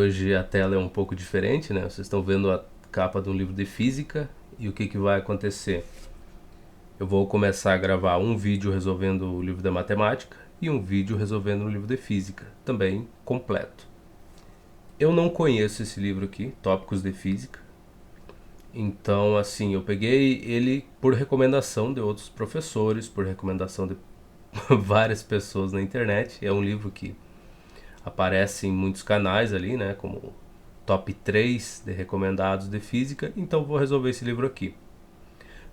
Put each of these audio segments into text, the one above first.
hoje a tela é um pouco diferente, né? Vocês estão vendo a capa de um livro de física e o que vai acontecer? Eu vou começar a gravar um vídeo resolvendo o livro da matemática e um vídeo resolvendo o livro de física, também completo. Eu não conheço esse livro aqui, Tópicos de Física. Então, assim, eu peguei ele por recomendação de outros professores, por recomendação de várias pessoas na internet. É um livro que aparece em muitos canais ali, né, como top 3 de recomendados de física, então vou resolver esse livro aqui.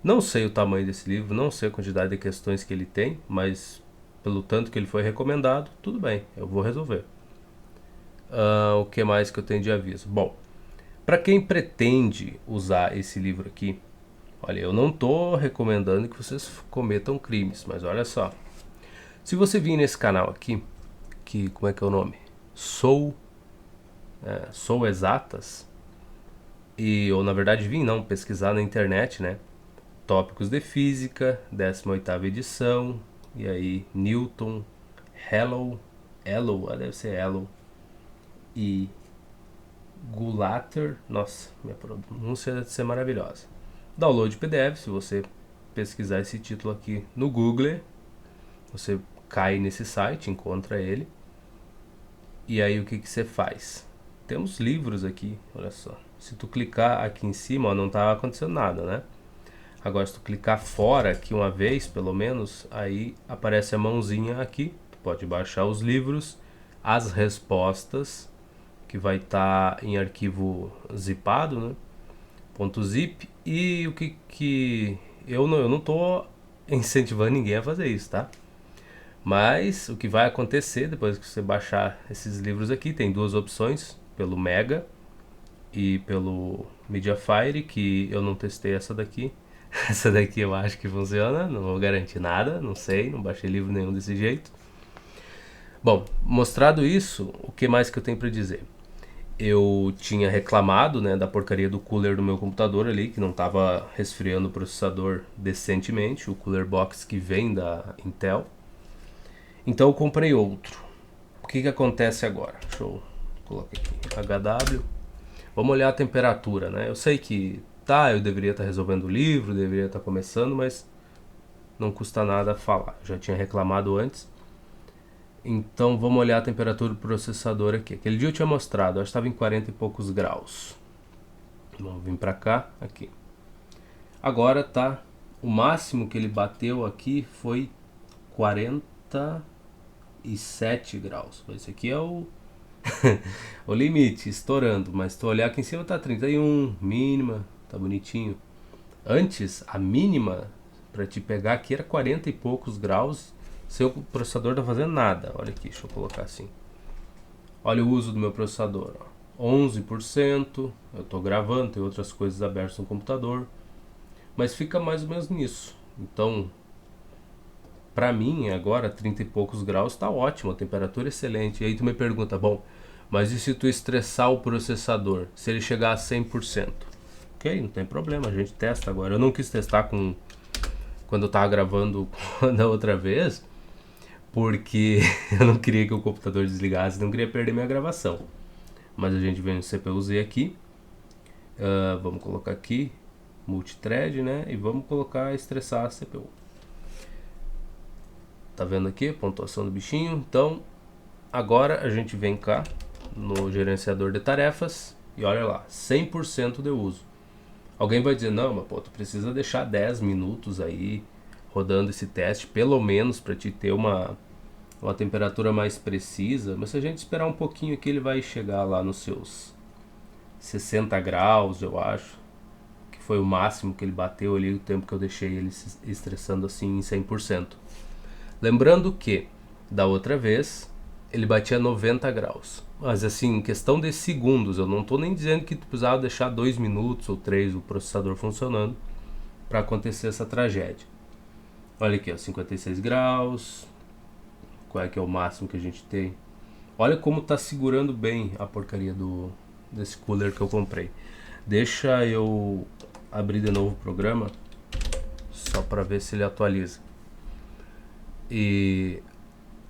Não sei o tamanho desse livro, não sei a quantidade de questões que ele tem, mas pelo tanto que ele foi recomendado, tudo bem, eu vou resolver. O que mais que eu tenho de aviso? Bom, para quem pretende usar esse livro aqui, olha, eu não estou recomendando que vocês cometam crimes, mas olha só. Se você vir nesse canal aqui, que como é que é o nome? Sou Exatas, ou na verdade vim não, pesquisar na internet, né? Tópicos de Física, 18ª edição, e aí Newton, Hello, deve ser Hello, e Gulater, nossa, minha pronúncia deve ser maravilhosa. Download PDF, se você pesquisar esse título aqui no Google, você cai nesse site, encontra ele, e aí o que você faz? Temos livros aqui, olha só. Se tu clicar aqui em cima, ó, não tá acontecendo nada, né? Agora se tu clicar fora aqui uma vez, pelo menos, aí aparece a mãozinha aqui. Tu pode baixar os livros, as respostas, que vai estar em arquivo zipado, né? .zip. E o que eu não tô incentivando ninguém a fazer isso, tá? Mas o que vai acontecer depois que você baixar esses livros aqui, tem duas opções, pelo Mega e pelo Mediafire, que eu não testei essa daqui. Essa daqui eu acho que funciona, não vou garantir nada, não sei, não baixei livro nenhum desse jeito. Bom, mostrado isso, o que mais que eu tenho para dizer? Eu tinha reclamado, né, da porcaria do cooler do meu computador ali, que não estava resfriando o processador decentemente, o cooler box que vem da Intel. Então eu comprei outro. O que acontece agora? Deixa eu colocar aqui, HW. Vamos olhar a temperatura, né? Eu sei que eu deveria estar resolvendo o livro, deveria estar começando, mas não custa nada falar. Já tinha reclamado antes. Então vamos olhar a temperatura do processador aqui. Aquele dia eu tinha mostrado, acho que estava em 40 e poucos graus. Vamos vir para cá, aqui. Agora tá, o máximo que ele bateu aqui foi 47 graus. Esse aqui é o o limite, estourando. Mas se tu olhar aqui em cima tá 31, mínima, tá bonitinho. Antes, a mínima para te pegar aqui era 40 e poucos graus. Seu processador tá fazendo nada. Olha aqui, deixa eu colocar assim. Olha o uso do meu processador, ó. 11%. Eu tô gravando, tem outras coisas abertas no computador, mas fica mais ou menos nisso. Então, pra mim, agora 30 e poucos graus tá ótimo, a temperatura é excelente. E aí tu me pergunta, bom, mas e se tu estressar o processador? Se ele chegar a 100%? Ok, não tem problema, a gente testa agora. Eu não quis testar quando eu tava gravando da outra vez, porque eu não queria que o computador desligasse, não queria perder minha gravação. Mas a gente vem no CPU-Z aqui, vamos colocar aqui, multithread, né? E vamos colocar estressar a CPU. Tá vendo aqui a pontuação do bichinho? Então, agora a gente vem cá no gerenciador de tarefas e olha lá, 100% de uso. Alguém vai dizer, não, mas pô, tu precisa deixar 10 minutos aí rodando esse teste, pelo menos para te ter uma temperatura mais precisa. Mas se a gente esperar um pouquinho aqui, ele vai chegar lá nos seus 60 graus, eu acho, que foi o máximo que ele bateu ali, o tempo que eu deixei ele estressando assim em 100%. Lembrando que, da outra vez, ele batia 90 graus. Mas assim, em questão de segundos, eu não estou nem dizendo que tu precisava deixar 2 minutos ou 3 o processador funcionando para acontecer essa tragédia. Olha aqui, ó, 56 graus. Qual é que é o máximo que a gente tem? Olha como está segurando bem a porcaria desse cooler que eu comprei. Deixa eu abrir de novo o programa, só para ver se ele atualiza. E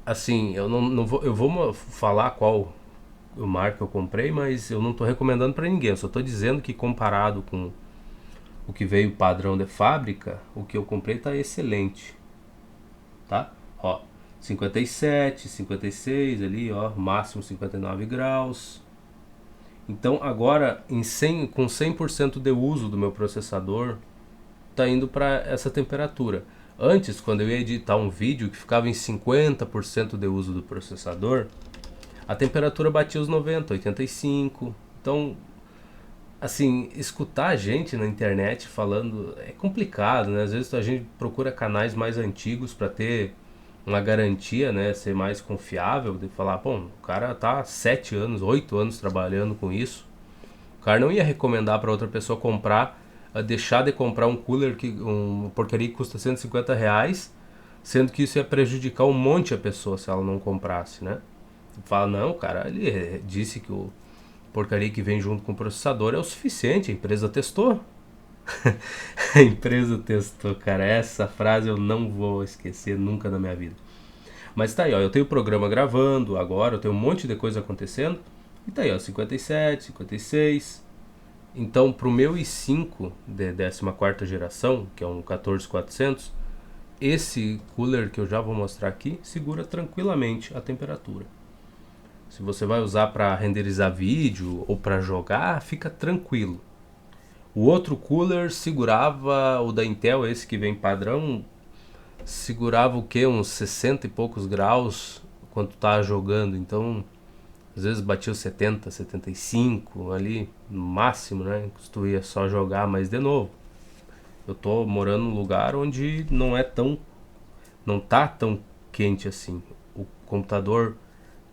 assim, eu não vou, eu vou falar qual marca eu comprei, mas eu não estou recomendando para ninguém. Eu só estou dizendo que comparado com o que veio padrão de fábrica, o que eu comprei está excelente, tá? Ó, 57, 56 ali, ó, máximo 59 graus. Então agora com 100% de uso do meu processador, tá indo para essa temperatura. Antes, quando eu ia editar um vídeo que ficava em 50% de uso do processador, a temperatura batia os 90, 85. Então, assim, escutar a gente na internet falando é complicado, né? Às vezes a gente procura canais mais antigos para ter uma garantia, né? Ser mais confiável, de falar, bom, o cara tá 7 anos, 8 anos trabalhando com isso. O cara não ia recomendar para outra pessoa comprar, deixar de comprar um cooler, um porcaria que custa R$ 150, sendo que isso ia prejudicar um monte a pessoa se ela não comprasse, né? Fala, não, cara, ele disse que o porcaria que vem junto com o processador é o suficiente, a empresa testou. A empresa testou, cara, essa frase eu não vou esquecer nunca na minha vida. Mas tá aí, ó, eu tenho o programa gravando agora, eu tenho um monte de coisa acontecendo, e tá aí, ó, 57, 56. Então, pro meu i5 de 14ª geração, que é um 14400, esse cooler que eu já vou mostrar aqui segura tranquilamente a temperatura. Se você vai usar para renderizar vídeo ou para jogar, fica tranquilo. O outro cooler segurava, o da Intel, esse que vem padrão, segurava o que? Uns 60 e poucos graus quando tá jogando. Então, às vezes batia os 70, 75 ali, no máximo, né? Se tu ia só jogar, mas de novo, eu tô morando num lugar onde não tá tão quente assim. O computador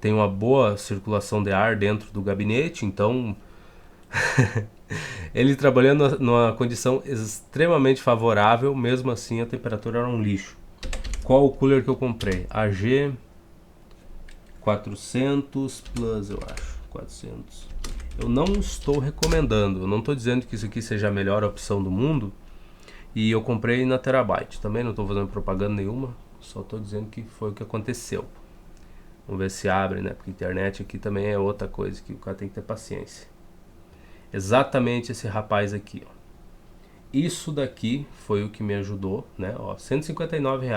tem uma boa circulação de ar dentro do gabinete, então ele trabalhando numa condição extremamente favorável, mesmo assim a temperatura era um lixo. Qual o cooler que eu comprei? AG 400 Plus, eu acho. 400. Eu não estou recomendando, eu não estou dizendo que isso aqui seja a melhor opção do mundo. E eu comprei na Terabyte. Também não estou fazendo propaganda nenhuma, só estou dizendo que foi o que aconteceu. Vamos ver se abre, né? Porque internet aqui também é outra coisa que o cara tem que ter paciência. Exatamente esse rapaz aqui, ó. Isso daqui foi o que me ajudou, né? Ó, R$ 159.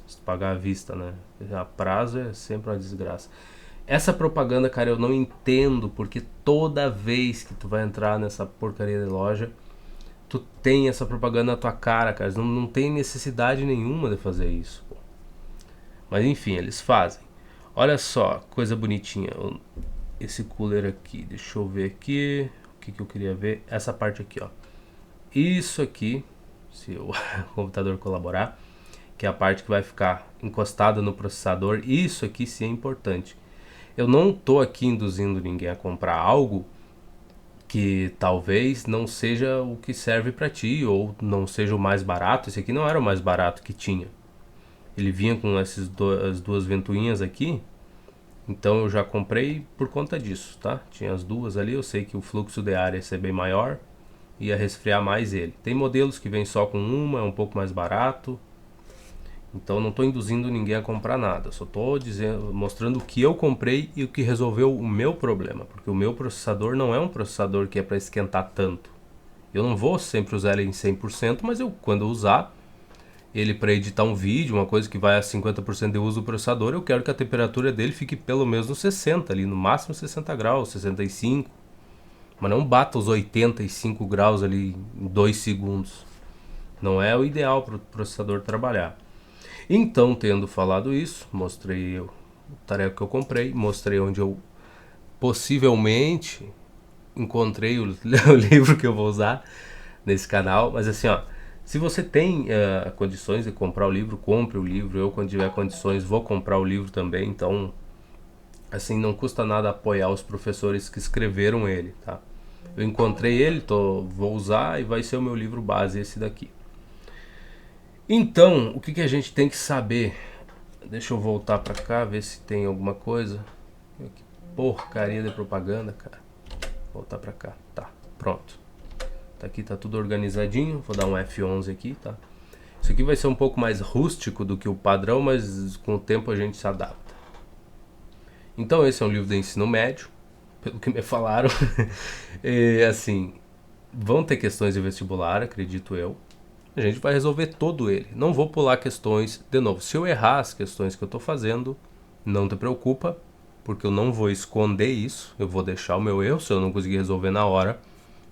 Se pagar à vista, né? A prazo é sempre uma desgraça. Essa propaganda, cara, eu não entendo, porque toda vez que tu vai entrar nessa porcaria de loja, tu tem essa propaganda na tua cara, cara. Não tem necessidade nenhuma de fazer isso, pô. Mas enfim, eles fazem. Olha só, coisa bonitinha. Esse cooler aqui, deixa eu ver aqui. O que eu queria ver? Essa parte aqui, ó. Isso aqui, se o computador colaborar, que é a parte que vai ficar encostada no processador. Isso aqui sim é importante. Eu não tô aqui induzindo ninguém a comprar algo que talvez não seja o que serve para ti, ou não seja o mais barato. Esse aqui não era o mais barato que tinha. Ele vinha com as duas ventoinhas aqui, então eu já comprei por conta disso, tá? Tinha as duas ali, eu sei que o fluxo de ar ia ser bem maior, ia resfriar mais ele. Tem modelos que vem só com uma, é um pouco mais barato. Então não estou induzindo ninguém a comprar nada, só estou mostrando o que eu comprei e o que resolveu o meu problema, porque o meu processador não é um processador que é para esquentar tanto. Eu não vou sempre usar ele em 100%, mas quando eu usar ele para editar um vídeo, uma coisa que vai a 50% de uso do processador, eu quero que a temperatura dele fique pelo menos nos 60 ali, no máximo 60 graus, 65, mas não bata os 85 graus ali em 2 segundos. Não é o ideal para o processador trabalhar. Então, tendo falado isso, mostrei o tarefa que eu comprei, mostrei onde eu possivelmente encontrei o livro que eu vou usar nesse canal. Mas assim, ó, se você tem condições de comprar o livro, compre o livro. Eu, quando tiver condições, vou comprar o livro também. Então, assim, não custa nada apoiar os professores que escreveram ele, tá? Eu encontrei ele, vou usar e vai ser o meu livro base, esse daqui. Então, o que a gente tem que saber? Deixa eu voltar pra cá, ver se tem alguma coisa. Que porcaria de propaganda, cara. Voltar pra cá, tá, pronto. Tá aqui, tá tudo organizadinho. Vou dar um F11 aqui, tá? Isso aqui vai ser um pouco mais rústico do que o padrão, mas com o tempo a gente se adapta. Então esse é um livro de ensino médio. pelo que me falaram. E, assim, vão ter questões de vestibular, acredito eu. A gente vai resolver todo ele. Não vou pular questões de novo. Se eu errar as questões que eu estou fazendo, não te preocupa, porque eu não vou esconder isso. Eu vou deixar o meu erro. Se eu não conseguir resolver na hora,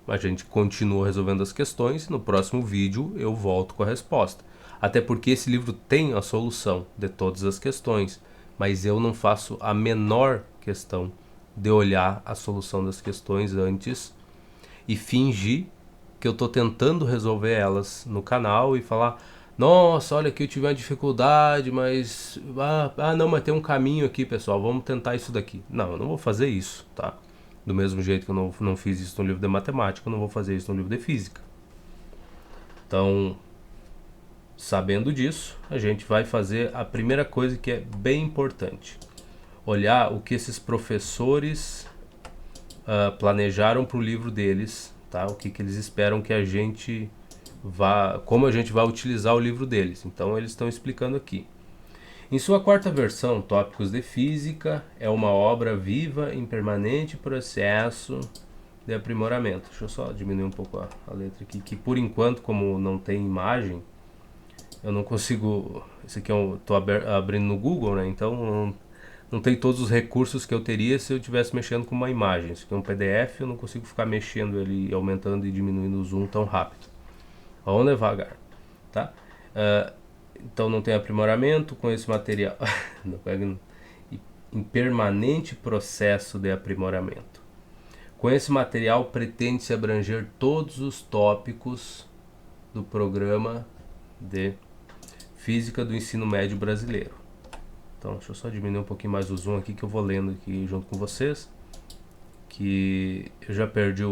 a gente continua resolvendo as questões. No próximo vídeo eu volto com a resposta. Até porque esse livro tem a solução de todas as questões, mas eu não faço a menor questão de olhar a solução das questões antes e fingir que eu tô tentando resolver elas no canal e falar: nossa, olha que eu tive uma dificuldade, mas não, mas tem um caminho aqui, pessoal, vamos tentar isso daqui. Não, eu não vou fazer isso, tá? Do mesmo jeito que eu não fiz isso no livro de matemática, eu não vou fazer isso no livro de física. Então, sabendo disso, a gente vai fazer a primeira coisa, que é bem importante: olhar o que esses professores planejaram para o livro deles, tá? O que eles esperam que a gente vá, como a gente vai utilizar o livro deles. Então eles estão explicando aqui. Em sua quarta versão, Tópicos de Física é uma obra viva em permanente processo de aprimoramento. Deixa eu só diminuir um pouco a letra aqui, que por enquanto, como não tem imagem, eu não consigo. Esse aqui eu estou abrindo no Google, né? Então não tem todos os recursos que eu teria se eu estivesse mexendo com uma imagem. Isso aqui é um PDF, eu não consigo ficar mexendo ele, aumentando e diminuindo o zoom tão rápido. Vamos devagar, tá? Então não tem aprimoramento com esse material. Em permanente processo de aprimoramento. Com esse material pretende-se abranger todos os tópicos do programa de Física do Ensino Médio Brasileiro. Então, deixa eu só diminuir um pouquinho mais o zoom aqui, que eu vou lendo aqui junto com vocês, que eu já perdi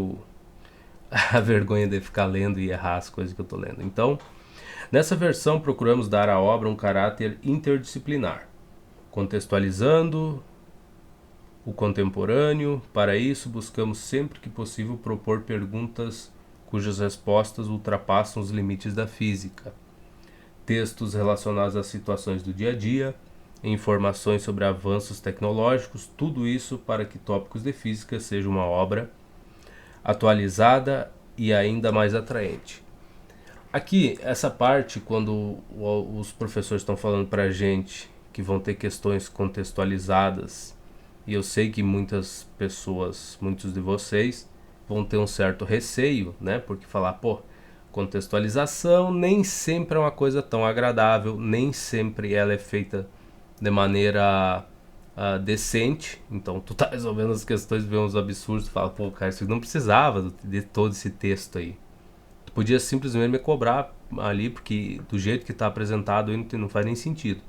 a vergonha de ficar lendo e errar as coisas que eu estou lendo. Então, nessa versão procuramos dar à obra um caráter interdisciplinar, contextualizando o contemporâneo. Para isso, buscamos sempre que possível propor perguntas cujas respostas ultrapassam os limites da física, textos relacionados às situações do dia a dia, informações sobre avanços tecnológicos, tudo isso para que Tópicos de Física seja uma obra atualizada e ainda mais atraente. Aqui, essa parte, quando os professores estão falando para a gente que vão ter questões contextualizadas, e eu sei que muitas pessoas, muitos de vocês, vão ter um certo receio, né? Porque falar, pô, contextualização nem sempre é uma coisa tão agradável, nem sempre ela é feita de maneira decente. Então tu tá resolvendo as questões, vê uns absurdos, tu fala, pô, cara, isso não precisava de todo esse texto aí. Tu podia simplesmente me cobrar ali, porque do jeito que tá apresentado aí não faz nem sentido.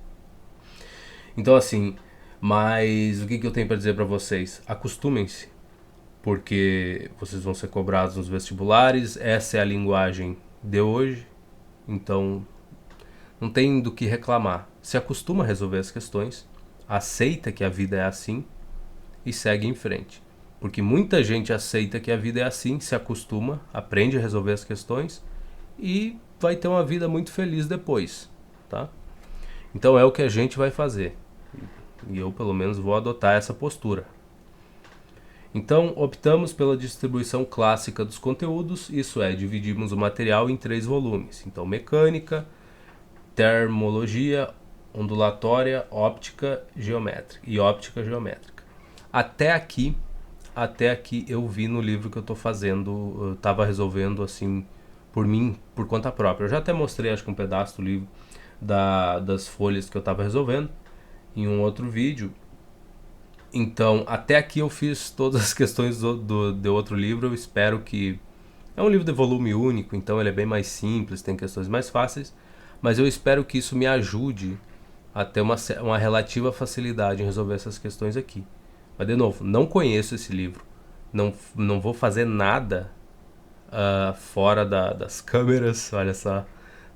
Então assim, mas o que eu tenho para dizer para vocês? Acostumem-se, porque vocês vão ser cobrados nos vestibulares, essa é a linguagem de hoje, então não tem do que reclamar. Se acostuma a resolver as questões, aceita que a vida é assim e segue em frente. Porque muita gente aceita que a vida é assim, se acostuma, aprende a resolver as questões e vai ter uma vida muito feliz depois, tá? Então é o que a gente vai fazer. E eu, pelo menos, vou adotar essa postura. Então, optamos pela distribuição clássica dos conteúdos, isso é, dividimos o material em 3 volumes. Então, mecânica, termologia, ondulatória, óptica geométrica e óptica geométrica. Até aqui eu vi no livro que eu estou fazendo, eu estava resolvendo assim por mim, por conta própria. Eu já até mostrei, acho que um pedaço do livro das folhas que eu estava resolvendo em um outro vídeo. Então, até aqui eu fiz todas as questões de outro livro. Eu espero que... É um livro de volume único, então ele é bem mais simples, tem questões mais fáceis. Mas eu espero que isso me ajude a ter uma relativa facilidade em resolver essas questões aqui. Mas, de novo, não conheço esse livro. Não vou fazer nada fora das câmeras, olha só.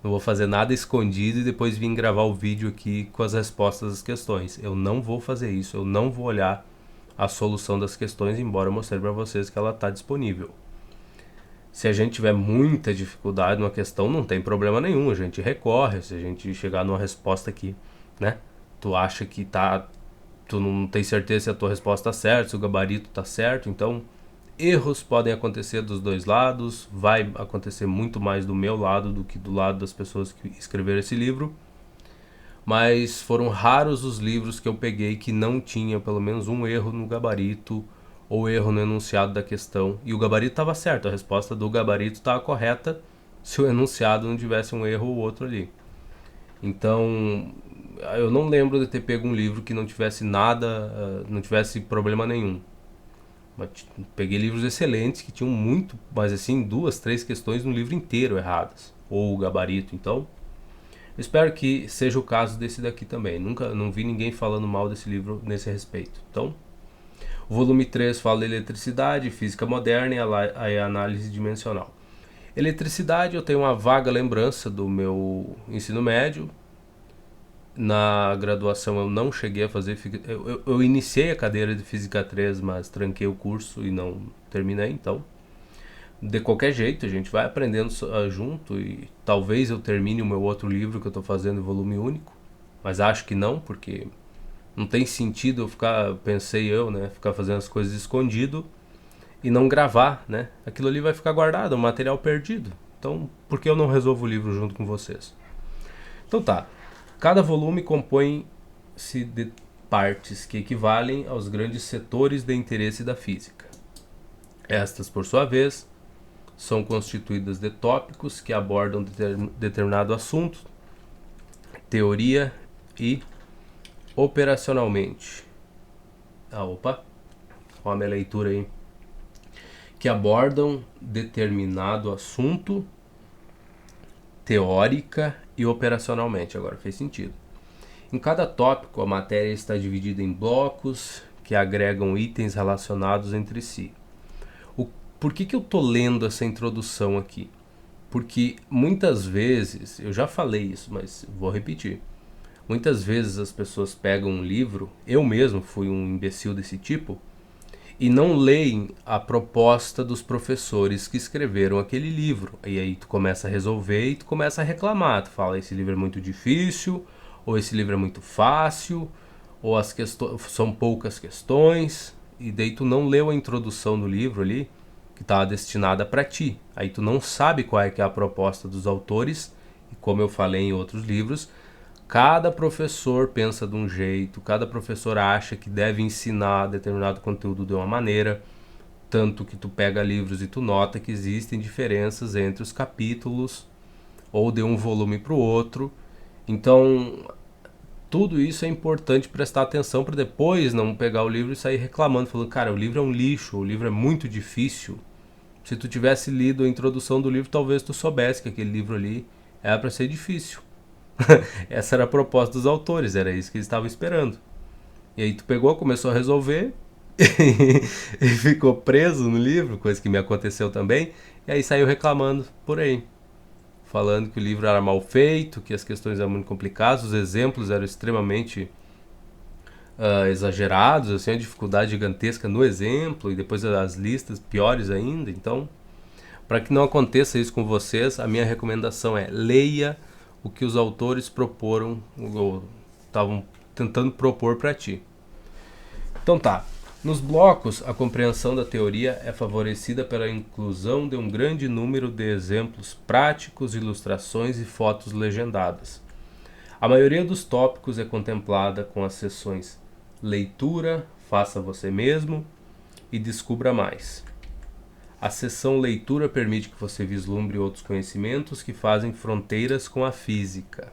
Não vou fazer nada escondido e depois vir gravar o vídeo aqui com as respostas das questões. Eu não vou fazer isso, eu não vou olhar a solução das questões, embora eu mostrei para vocês que ela está disponível. Se a gente tiver muita dificuldade numa questão, não tem problema nenhum, a gente recorre, se a gente chegar numa resposta aqui, né? Tu acha que tá tu não tem certeza se a tua resposta está certa, se o gabarito está certo. Então, erros podem acontecer dos dois lados, vai acontecer muito mais do meu lado do que do lado das pessoas que escreveram esse livro. Mas foram raros os livros que eu peguei que não tinha pelo menos um erro no gabarito ou erro no enunciado da questão. E o gabarito estava certo, a resposta do gabarito estava correta se o enunciado não tivesse um erro ou outro ali. Então, eu não lembro de ter pego um livro que não tivesse nada, não tivesse problema nenhum. Mas peguei livros excelentes que tinham muito, mas assim, 2, 3 questões no livro inteiro erradas. Ou o gabarito, então... Espero que seja o caso desse daqui também. Nunca não vi ninguém falando mal desse livro nesse respeito. Então, o volume 3 fala de eletricidade, física moderna e a análise dimensional. Eletricidade, eu tenho uma vaga lembrança do meu ensino médio. Na graduação eu não cheguei a fazer... Eu iniciei a cadeira de Física 3, mas tranquei o curso e não terminei, então... De qualquer jeito, a gente vai aprendendo junto e talvez eu termine o meu outro livro que eu estou fazendo em volume único, mas acho que não, porque não tem sentido eu ficar, ficar fazendo as coisas escondido e não gravar, né? Aquilo ali vai ficar guardado, um material perdido. Então, por que eu não resolvo o livro junto com vocês? Então tá, cada volume compõe-se de partes que equivalem aos grandes setores de interesse da física. Estas, por sua vez, são constituídas de tópicos que abordam determinado assunto, teoria e operacionalmente. Olha a minha leitura aí. Que abordam determinado assunto, teórica e operacionalmente. Agora fez sentido. Em cada tópico, a matéria está dividida em blocos que agregam itens relacionados entre si. Por que eu tô lendo essa introdução aqui? Porque muitas vezes, eu já falei isso, mas vou repetir. Muitas vezes as pessoas pegam um livro, eu mesmo fui um imbecil desse tipo, e não leem a proposta dos professores que escreveram aquele livro. E aí tu começa a resolver e tu começa a reclamar. Tu fala, esse livro é muito difícil, ou esse livro é muito fácil, ou as questões são poucas questões, e daí tu não leu a introdução do livro ali, que estava destinada para ti. Aí tu não sabe qual é que é a proposta dos autores, e como eu falei em outros livros, cada professor pensa de um jeito, cada professor acha que deve ensinar determinado conteúdo de uma maneira, tanto que tu pega livros e tu nota que existem diferenças entre os capítulos, ou de um volume para o outro. Então, tudo isso é importante prestar atenção para depois não pegar o livro e sair reclamando, falando, cara, o livro é um lixo, o livro é muito difícil. Se tu tivesse lido a introdução do livro, talvez tu soubesse que aquele livro ali era para ser difícil. Essa era a proposta dos autores, era isso que eles estavam esperando. E aí tu pegou, começou a resolver e ficou preso no livro, coisa que me aconteceu também, e aí saiu reclamando por aí, falando que o livro era mal feito, que as questões eram muito complicadas, os exemplos eram extremamente exagerados, assim, a dificuldade gigantesca no exemplo, e depois as listas piores ainda. Então, para que não aconteça isso com vocês, a minha recomendação é leia o que os autores proporam, ou estavam tentando propor para ti. Então tá, nos blocos a compreensão da teoria é favorecida pela inclusão de um grande número de exemplos práticos, ilustrações e fotos legendadas. A maioria dos tópicos é contemplada com as seções leitura, faça você mesmo e descubra mais. A seção leitura permite que você vislumbre outros conhecimentos que fazem fronteiras com a física.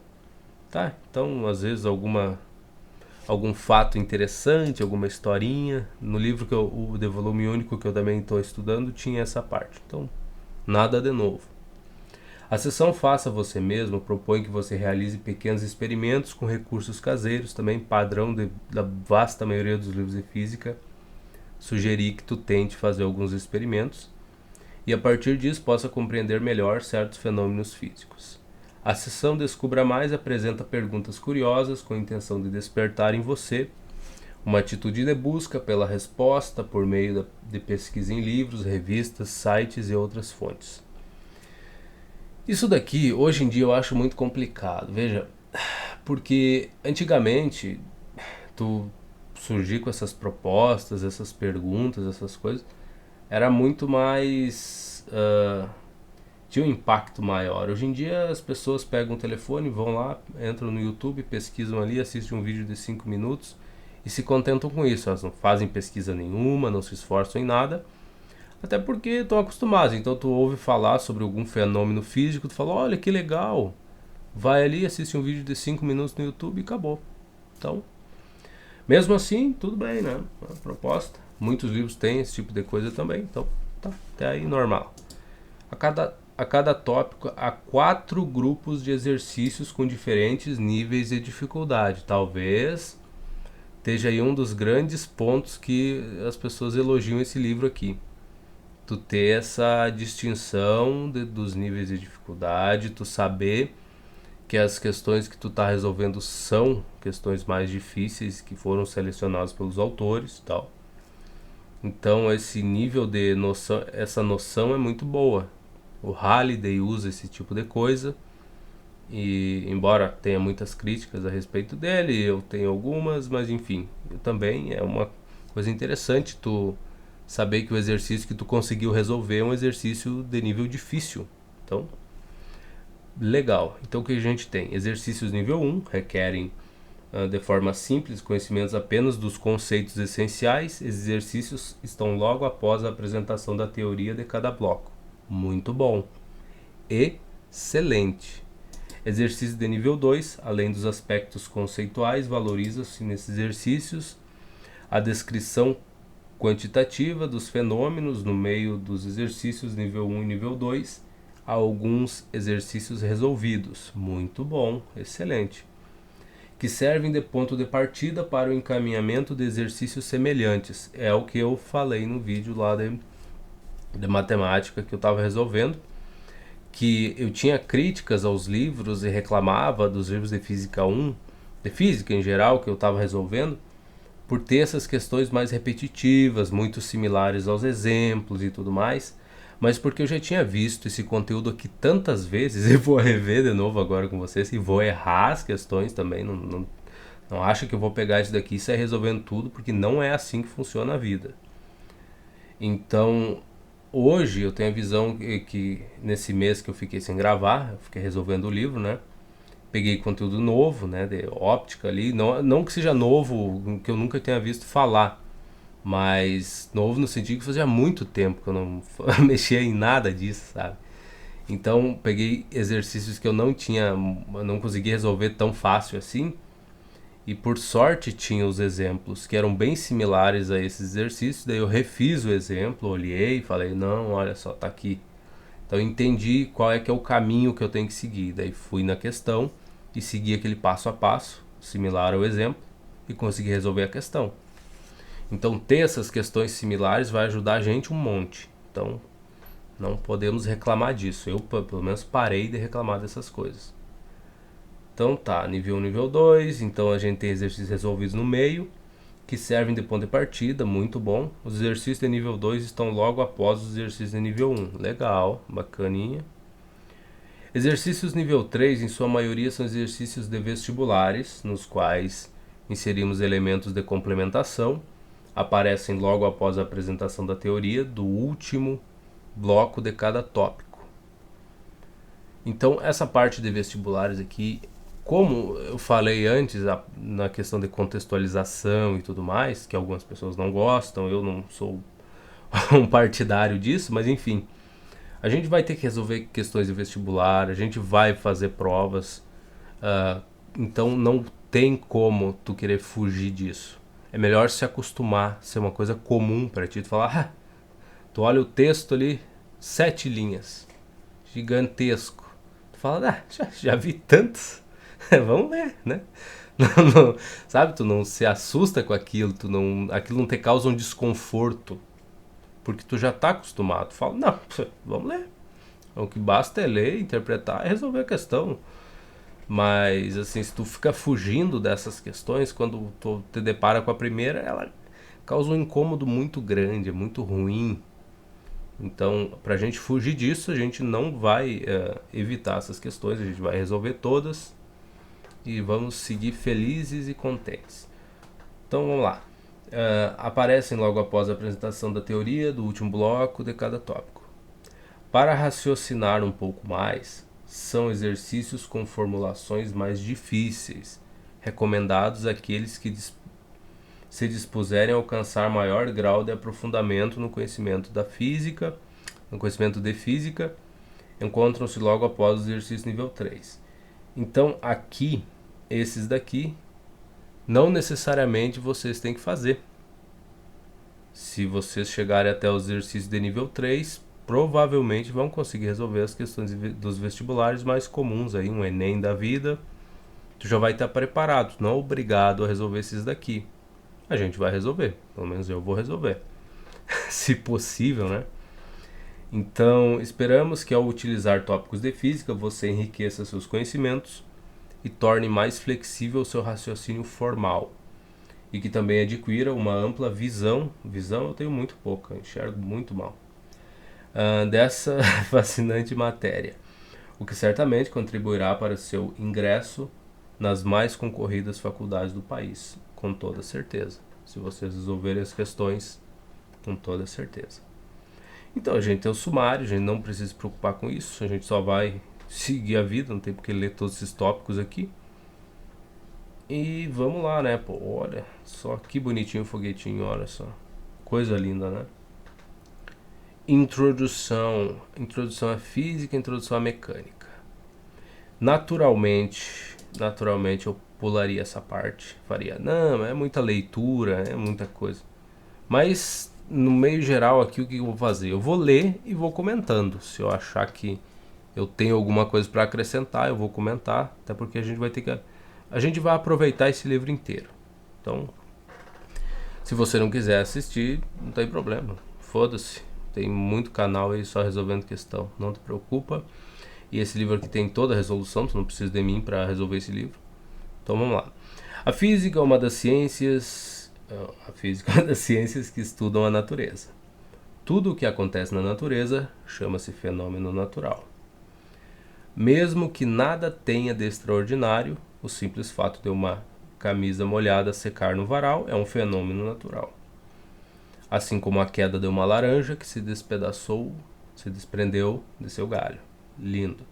Tá? Então, às vezes, algum fato interessante, alguma historinha. No livro o de volume único que eu também estou estudando tinha essa parte. Então, nada de novo. A seção Faça Você Mesmo propõe que você realize pequenos experimentos com recursos caseiros, também padrão da vasta maioria dos livros de física. Sugeri que tu tente fazer alguns experimentos e a partir disso possa compreender melhor certos fenômenos físicos. A seção Descubra Mais apresenta perguntas curiosas com a intenção de despertar em você uma atitude de busca pela resposta por meio de pesquisa em livros, revistas, sites e outras fontes. Isso daqui, hoje em dia, eu acho muito complicado. Veja, porque antigamente, tu surgir com essas propostas, essas perguntas, essas coisas, era muito mais... tinha um impacto maior. Hoje em dia as pessoas pegam o telefone, vão lá, entram no YouTube, pesquisam ali, assistem um vídeo de 5 minutos e se contentam com isso. Elas não fazem pesquisa nenhuma, não se esforçam em nada, até porque estão acostumados. Então tu ouve falar sobre algum fenômeno físico, tu fala, olha que legal, vai ali, assiste um vídeo de 5 minutos no YouTube e acabou. Então, mesmo assim, tudo bem, né? A proposta. Muitos livros têm esse tipo de coisa também, então tá até aí normal. A cada tópico há 4 grupos de exercícios com diferentes níveis de dificuldade. Talvez esteja aí um dos grandes pontos que as pessoas elogiam esse livro aqui. Tu ter essa distinção dos níveis de dificuldade, tu saber que as questões que tu tá resolvendo são questões mais difíceis que foram selecionadas pelos autores e tal. Então esse nível de noção, essa noção é muito boa. O Halliday usa esse tipo de coisa e embora tenha muitas críticas a respeito dele, eu tenho algumas, mas enfim, eu também é uma coisa interessante tu saber que o exercício que tu conseguiu resolver é um exercício de nível difícil. Então, legal. Então o que a gente tem? Exercícios nível 1 requerem de forma simples conhecimentos apenas dos conceitos essenciais. Exercícios estão logo após a apresentação da teoria de cada bloco. Muito bom. Excelente. Exercício de nível 2, além dos aspectos conceituais, valoriza-se nesses exercícios a descrição quantitativa dos fenômenos no meio dos exercícios nível 1 e nível 2, há alguns exercícios resolvidos. Muito bom, excelente. Que servem de ponto de partida para o encaminhamento de exercícios semelhantes. É o que eu falei no vídeo lá de matemática que eu estava resolvendo, que eu tinha críticas aos livros e reclamava dos livros de física 1, de física em geral, que eu estava resolvendo, por ter essas questões mais repetitivas, muito similares aos exemplos e tudo mais, mas porque eu já tinha visto esse conteúdo aqui tantas vezes, e vou rever de novo agora com vocês, e vou errar as questões também, não acho que eu vou pegar isso daqui e sair resolvendo tudo, porque não é assim que funciona a vida. Então, hoje eu tenho a visão que nesse mês que eu fiquei sem gravar, eu fiquei resolvendo o livro, né? Peguei conteúdo novo, né, de óptica ali, não que seja novo, que eu nunca tenha visto falar, mas novo no sentido que fazia muito tempo que eu não mexia em nada disso, sabe? Então peguei exercícios que eu não conseguia resolver tão fácil assim, e por sorte tinha os exemplos que eram bem similares a esses exercícios, daí eu refiz o exemplo, olhei e falei, não, olha só, tá aqui. Então eu entendi qual é que é o caminho que eu tenho que seguir, daí fui na questão e segui aquele passo a passo, similar ao exemplo, e consegui resolver a questão. Então ter essas questões similares vai ajudar a gente um monte. Então não podemos reclamar disso. Eu pelo menos parei de reclamar dessas coisas. Então tá, nível 1, nível 2, então a gente tem exercícios resolvidos no meio, que servem de ponto de partida, muito bom. Os exercícios de nível 2 estão logo após os exercícios de nível 1. Legal, bacaninha. Exercícios nível 3, em sua maioria, são exercícios de vestibulares, nos quais inserimos elementos de complementação, aparecem logo após a apresentação da teoria do último bloco de cada tópico. Então, essa parte de vestibulares aqui, como eu falei antes, na questão de contextualização e tudo mais, que algumas pessoas não gostam, eu não sou um partidário disso, mas enfim, a gente vai ter que resolver questões de vestibular, a gente vai fazer provas, então não tem como tu querer fugir disso. É melhor se acostumar, ser uma coisa comum para ti, tu falar, tu olha o texto ali, 7 linhas, gigantesco, tu fala, já vi tantos, vamos ler, né? Sabe, tu não se assusta com aquilo, aquilo não te causa um desconforto, porque tu já tá acostumado, tu fala, não, vamos ler, o que basta é ler, interpretar e resolver a questão. Mas assim, se tu fica fugindo dessas questões, quando tu te depara com a primeira, ela causa um incômodo muito grande, é muito ruim. Então, pra gente fugir disso, a gente não vai evitar essas questões, a gente vai resolver todas e vamos seguir felizes e contentes. Então vamos lá. aparecem logo após a apresentação da teoria do último bloco de cada tópico. Para raciocinar um pouco mais, são exercícios com formulações mais difíceis, recomendados àqueles que se dispuserem a alcançar maior grau de aprofundamento no conhecimento da física, no conhecimento de física, encontram-se logo após o exercício nível 3. Então, aqui, esses daqui, não necessariamente vocês têm que fazer. Se vocês chegarem até o exercício de nível 3, provavelmente vão conseguir resolver as questões dos vestibulares mais comuns, aí, um Enem da vida. Tu já vai estar preparado, não obrigado a resolver esses daqui. A gente vai resolver, pelo menos eu vou resolver, se possível, né? Então, esperamos que ao utilizar tópicos de física, você enriqueça seus conhecimentos e torne mais flexível o seu raciocínio formal. E que também adquira uma ampla visão eu tenho muito pouca, enxergo muito mal, dessa fascinante matéria, o que certamente contribuirá para seu ingresso nas mais concorridas faculdades do país, com toda certeza, se vocês resolverem as questões, com toda certeza. Então, a gente tem o sumário, a gente não precisa se preocupar com isso, a gente só vai seguir a vida, não tem porque ler todos esses tópicos aqui. E vamos lá, né? Pô, olha só que bonitinho o foguetinho, olha só. Coisa linda, né? Introdução. Introdução à física, introdução à mecânica. Naturalmente eu pularia essa parte. Faria, não, é muita leitura, é muita coisa. Mas, no meio geral aqui, o que eu vou fazer? Eu vou ler e vou comentando. Se eu achar que eu tenho alguma coisa para acrescentar, eu vou comentar. Até porque a gente vai aproveitar esse livro inteiro. Então, se você não quiser assistir, não tem problema. Foda-se. Tem muito canal aí só resolvendo questão. Não te preocupa. E esse livro aqui tem toda a resolução. Tu não precisa de mim para resolver esse livro. Então vamos lá. A física é uma das ciências que estudam a natureza. Tudo o que acontece na natureza chama-se fenômeno natural. Mesmo que nada tenha de extraordinário, o simples fato de uma camisa molhada secar no varal é um fenômeno natural. Assim como a queda de uma laranja que se desprendeu de seu galho. Lindo.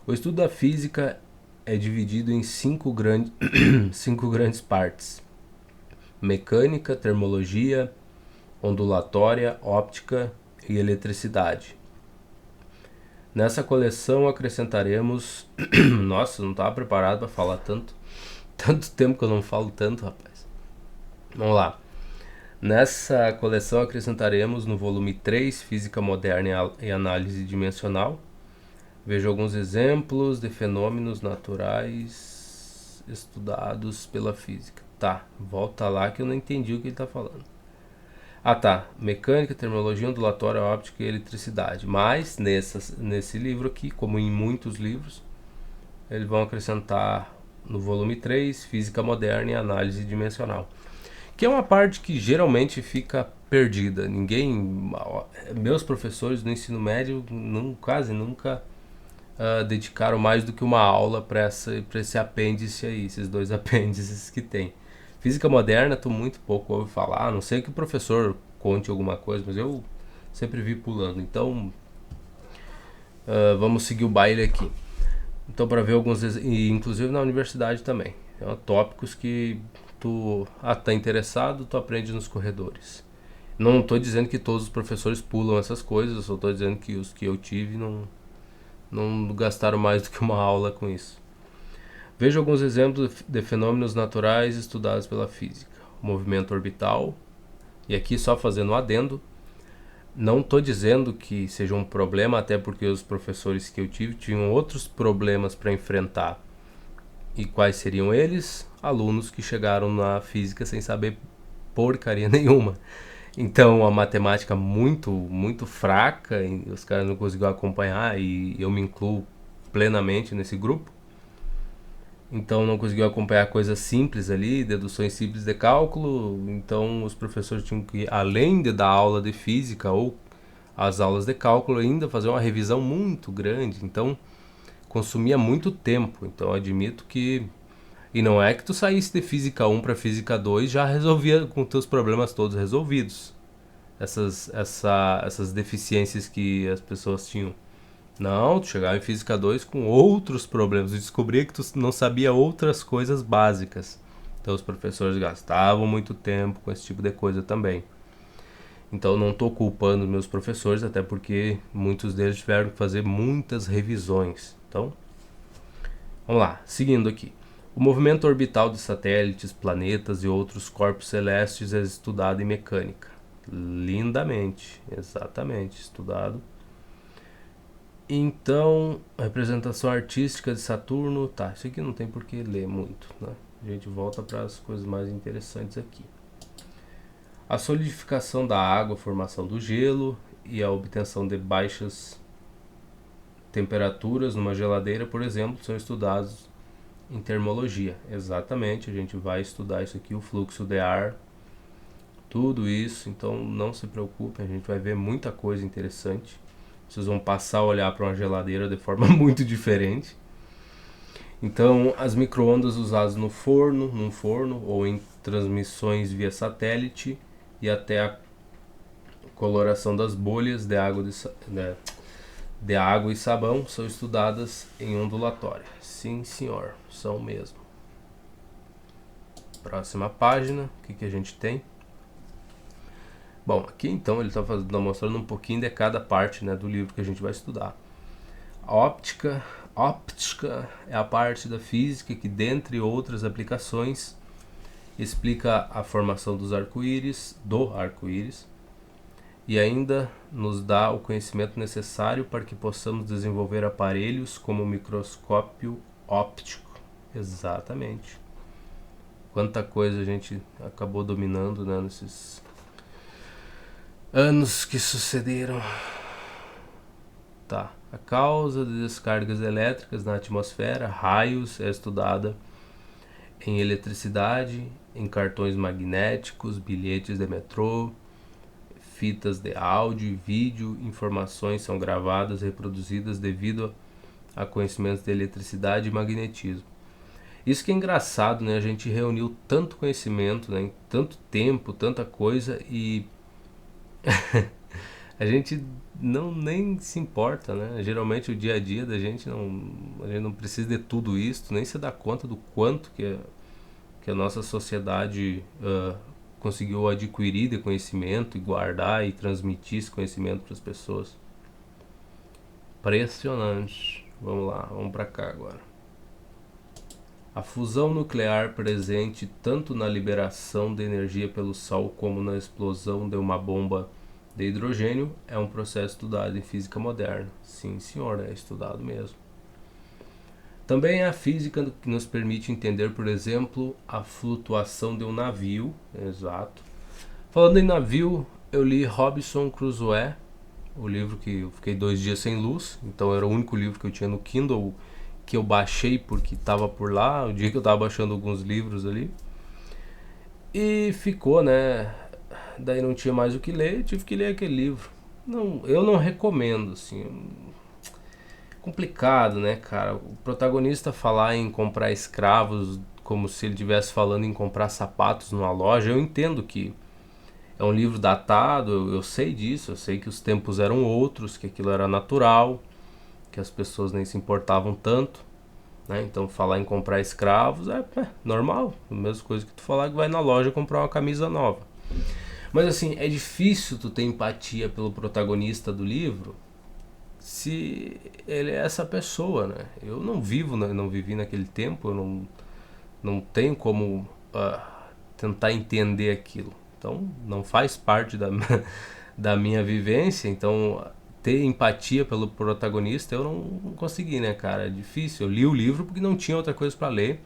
O estudo da física é dividido em cinco grandes partes: mecânica, termologia, ondulatória, óptica e eletricidade. Nessa coleção acrescentaremos... Nossa, não estava preparado para falar tanto tempo que eu não falo tanto, rapaz. Vamos lá. Nessa coleção acrescentaremos no volume 3, Física Moderna e Análise Dimensional. Veja alguns exemplos de fenômenos naturais estudados pela física. Tá, volta lá que eu não entendi o que ele está falando. Ah tá, mecânica, terminologia, ondulatória, óptica e eletricidade. Mas nesse livro aqui, como em muitos livros, eles vão acrescentar no volume 3, Física Moderna e Análise Dimensional, que é uma parte que geralmente fica perdida. Meus professores no ensino médio quase nunca dedicaram mais do que uma aula para esse apêndice aí, esses dois apêndices que tem. Física moderna, tu muito pouco ouve falar, a não sei que o professor conte alguma coisa, mas eu sempre vi pulando. Então, vamos seguir o baile aqui. Então, para ver alguns, e inclusive na universidade também, tópicos que tu tá interessado, tu aprende nos corredores. Não estou dizendo que todos os professores pulam essas coisas, eu só estou dizendo que os que eu tive não gastaram mais do que uma aula com isso. Veja alguns exemplos de fenômenos naturais estudados pela física. O movimento orbital, e aqui só fazendo um adendo, não estou dizendo que seja um problema, até porque os professores que eu tive tinham outros problemas para enfrentar. E quais seriam eles? Alunos que chegaram na física sem saber porcaria nenhuma. Então, a matemática muito, muito fraca, e os caras não conseguiram acompanhar, e eu me incluo plenamente nesse grupo. Então não conseguiu acompanhar coisas simples ali, deduções simples de cálculo. Então os professores tinham que, além de dar aula de física ou as aulas de cálculo, ainda fazer uma revisão muito grande. Então consumia muito tempo. Então admito que E não é que tu saísse de física 1 para física 2 já resolvia com teus problemas todos resolvidos. Essas deficiências que as pessoas tinham. Não, tu chegava em física 2 com outros problemas. Tu descobria que tu não sabia outras coisas básicas. Então os professores gastavam muito tempo com esse tipo de coisa também. Então não estou culpando meus professores, até porque muitos deles tiveram que fazer muitas revisões. Então, vamos lá, seguindo aqui. O movimento orbital de satélites, planetas e outros corpos celestes é estudado em mecânica. Lindamente, exatamente, estudado. Então, a representação artística de Saturno, tá, isso aqui não tem por que ler muito, né? A gente volta para as coisas mais interessantes aqui. A solidificação da água, a formação do gelo e a obtenção de baixas temperaturas numa geladeira, por exemplo, são estudados em termologia. Exatamente, a gente vai estudar isso aqui, o fluxo de ar, tudo isso, então não se preocupem, a gente vai ver muita coisa interessante. Vocês vão passar a olhar para uma geladeira de forma muito diferente. Então, as micro-ondas usadas num forno ou em transmissões via satélite e até a coloração das bolhas de água e sabão são estudadas em ondulatória. Sim, senhor, são mesmo. Próxima página, o que a gente tem? Bom, aqui então ele está mostrando um pouquinho de cada parte, né, do livro que a gente vai estudar. A óptica é a parte da física que, dentre outras aplicações, explica a formação do arco-íris e ainda nos dá o conhecimento necessário para que possamos desenvolver aparelhos como o microscópio óptico. Exatamente. Quanta coisa a gente acabou dominando, né, nesses anos que sucederam. Tá. A causa de descargas elétricas na atmosfera, raios, é estudada em eletricidade, em cartões magnéticos, bilhetes de metrô, fitas de áudio e vídeo. Informações são gravadas e reproduzidas devido a conhecimentos de eletricidade e magnetismo. Isso que é engraçado, né? A gente reuniu tanto conhecimento, né, em tanto tempo, tanta coisa, e a gente nem se importa, né? Geralmente o dia a dia da gente a gente não precisa de tudo isso, nem se dá conta do quanto que a nossa sociedade conseguiu adquirir de conhecimento e guardar e transmitir esse conhecimento para as pessoas. Impressionante. Vamos lá, vamos para cá agora. A fusão nuclear presente tanto na liberação de energia pelo Sol como na explosão de uma bomba de hidrogênio é um processo estudado em física moderna. Sim, senhor, é estudado mesmo. Também é a física que nos permite entender, por exemplo, a flutuação de um navio. Exato. Falando em navio, eu li Robinson Crusoe, o livro que eu fiquei 2 dias sem luz, então era o único livro que eu tinha no Kindle que eu baixei porque estava por lá, o dia que eu estava baixando alguns livros ali. E ficou, né? Daí não tinha mais o que ler, tive que ler aquele livro. Não, eu não recomendo, assim. Complicado, né, cara? O protagonista falar em comprar escravos como se ele estivesse falando em comprar sapatos numa loja. Eu entendo que é um livro datado, eu sei disso, eu sei que os tempos eram outros, que aquilo era natural, que as pessoas nem se importavam tanto, né? Então falar em comprar escravos é normal, a mesma coisa que tu falar que vai na loja comprar uma camisa nova. Mas assim, é difícil tu ter empatia pelo protagonista do livro se ele é essa pessoa, né? Eu não vivi naquele tempo, eu não tenho como tentar entender aquilo. Então, não faz parte da minha vivência. Então, ter empatia pelo protagonista eu não consegui, né, cara? É difícil. Eu li o livro porque não tinha outra coisa para ler.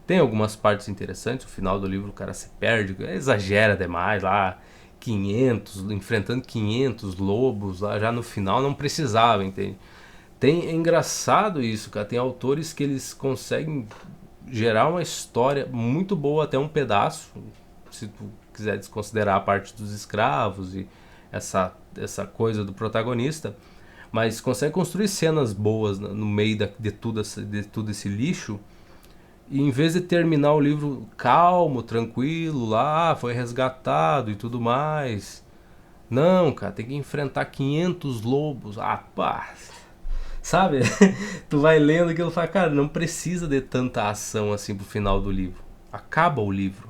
Tem algumas partes interessantes. O final do livro o cara se perde, exagera demais lá. 500, enfrentando 500 lobos lá, já no final não precisava, entende? É engraçado isso, cara. Tem autores que eles conseguem gerar uma história muito boa até um pedaço, se tu quiser desconsiderar a parte dos escravos e essa coisa do protagonista, mas consegue construir cenas boas no meio de tudo esse lixo. E em vez de terminar o livro calmo, tranquilo, lá, foi resgatado e tudo mais. Não, cara, tem que enfrentar 500 lobos. Ah, pá. Sabe? Tu vai lendo aquilo e fala, cara, não precisa de tanta ação assim pro final do livro. Acaba o livro.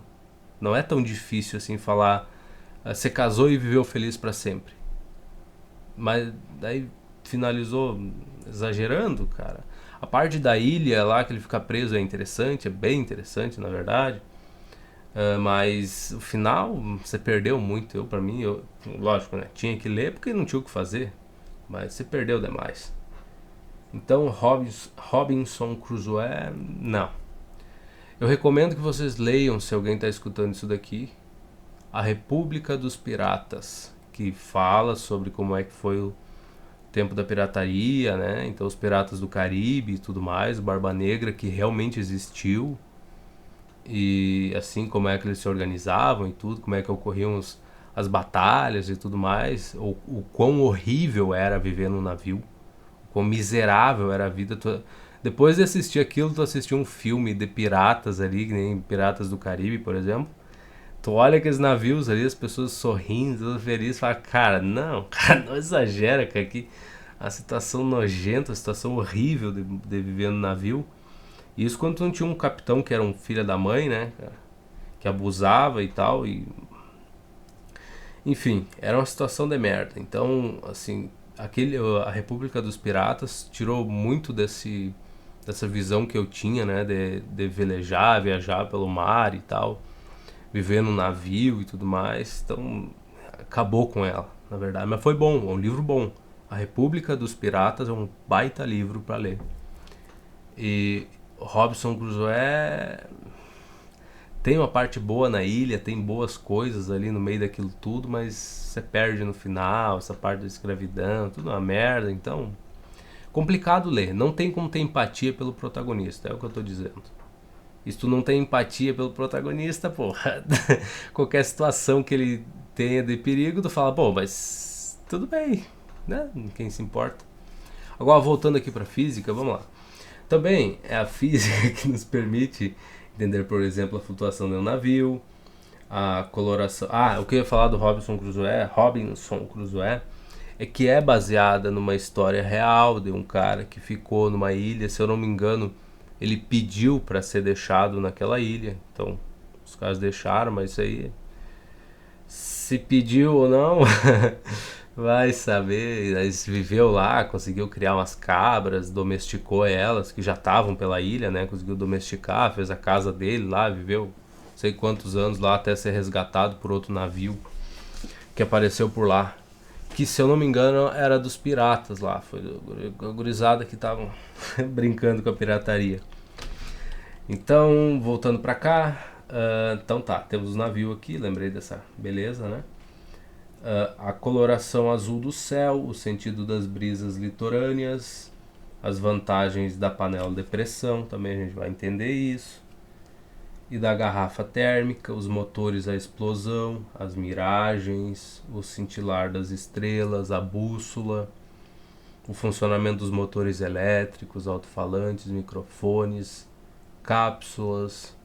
Não é tão difícil assim falar, você casou e viveu feliz pra sempre. Mas daí finalizou exagerando, cara. A parte da ilha lá que ele fica preso é interessante, é bem interessante na verdade. Mas o final você perdeu muito. Eu, pra mim, lógico, né? Tinha que ler porque não tinha o que fazer. Mas você perdeu demais. Então, Robinson Crusoe, não. Eu recomendo que vocês leiam, se alguém está escutando isso daqui, A República dos Piratas, que fala sobre como é que foi o tempo da pirataria, né? Então, os piratas do Caribe e tudo mais, o Barba Negra, que realmente existiu, e assim como é que eles se organizavam e tudo, como é que ocorriam as batalhas e tudo mais, o quão horrível era viver num navio, o quão miserável era a vida. Depois de assistir aquilo, tu assistiu um filme de piratas ali, que nem Piratas do Caribe, por exemplo. Tu olha aqueles navios ali, as pessoas sorrindo, todas felizes, fala, cara, não, cara, não exagera, cara, que a situação nojenta, a situação horrível de viver no navio. E isso quando tu não tinha um capitão que era um filho da mãe, né, cara, que abusava e tal, e enfim, era uma situação de merda. Então, assim, a República dos Piratas tirou muito dessa visão que eu tinha, né, de velejar, viajar pelo mar e tal, viver num navio e tudo mais. Então, acabou com ela, na verdade. Mas foi bom, é um livro bom. A República dos Piratas é um baita livro para ler. E Robinson Crusoe tem uma parte boa na ilha, tem boas coisas ali no meio daquilo tudo, mas você perde no final, essa parte da escravidão, tudo uma merda, então complicado ler, não tem como ter empatia pelo protagonista, é o que eu tô dizendo. E se tu não tem empatia pelo protagonista, porra, qualquer situação que ele tenha de perigo, tu fala, bom, mas tudo bem, né? Quem se importa. Agora voltando aqui pra física, vamos lá. Também é a física que nos permite entender, por exemplo, a flutuação de um navio, a coloração. Ah, o que eu ia falar do Robinson Crusoe, é que é baseada numa história real de um cara que ficou numa ilha, se eu não me engano, ele pediu para ser deixado naquela ilha. Então, os caras deixaram, mas isso aí se pediu ou não, vai saber. Ele viveu lá, conseguiu criar umas cabras, domesticou elas, que já estavam pela ilha, né? Conseguiu domesticar, fez a casa dele lá, viveu não sei quantos anos lá até ser resgatado por outro navio que apareceu por lá. Que, se eu não me engano, era dos piratas lá. Foi a gurizada que estavam brincando com a pirataria. Então, voltando pra cá. Então tá, temos o navio aqui, lembrei dessa beleza, né? A coloração azul do céu, o sentido das brisas litorâneas, as vantagens da panela de pressão, também a gente vai entender isso. E da garrafa térmica, os motores à explosão, as miragens, o cintilar das estrelas, a bússola, o funcionamento dos motores elétricos, alto-falantes, microfones, cápsulas,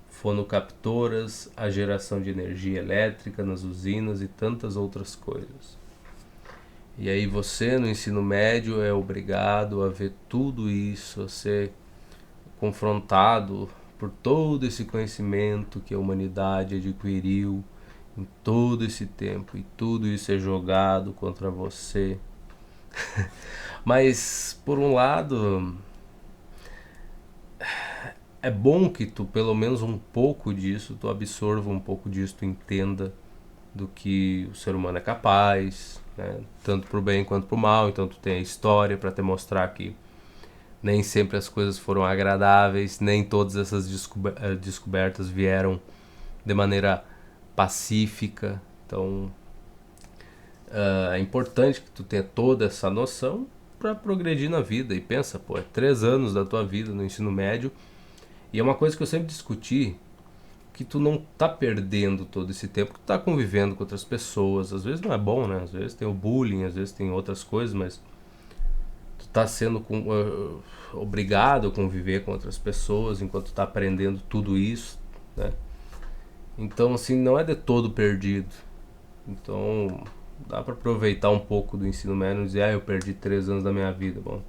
fonocaptoras, a geração de energia elétrica nas usinas e tantas outras coisas. E aí você no ensino médio é obrigado a ver tudo isso, a ser confrontado por todo esse conhecimento que a humanidade adquiriu em todo esse tempo, e tudo isso é jogado contra você. Mas por um lado é bom que tu pelo menos um pouco disso, tu absorva um pouco disso, tu entenda do que o ser humano é capaz, né? Tanto pro bem quanto pro mal. Então tu tem a história para te mostrar que nem sempre as coisas foram agradáveis, nem todas essas descobertas vieram de maneira pacífica. Então é importante que tu tenha toda essa noção para progredir na vida. E pensa, pô, é 3 anos da tua vida no ensino médio, e é uma coisa que eu sempre discuti, que tu não tá perdendo todo esse tempo, que tu tá convivendo com outras pessoas. Às vezes não é bom, né? Às vezes tem o bullying, às vezes tem outras coisas, mas tá sendo obrigado a conviver com outras pessoas enquanto tá aprendendo tudo isso, né? Então, assim, não é de todo perdido. Então, dá para aproveitar um pouco do ensino médio e dizer, eu perdi 3 anos da minha vida. Bom,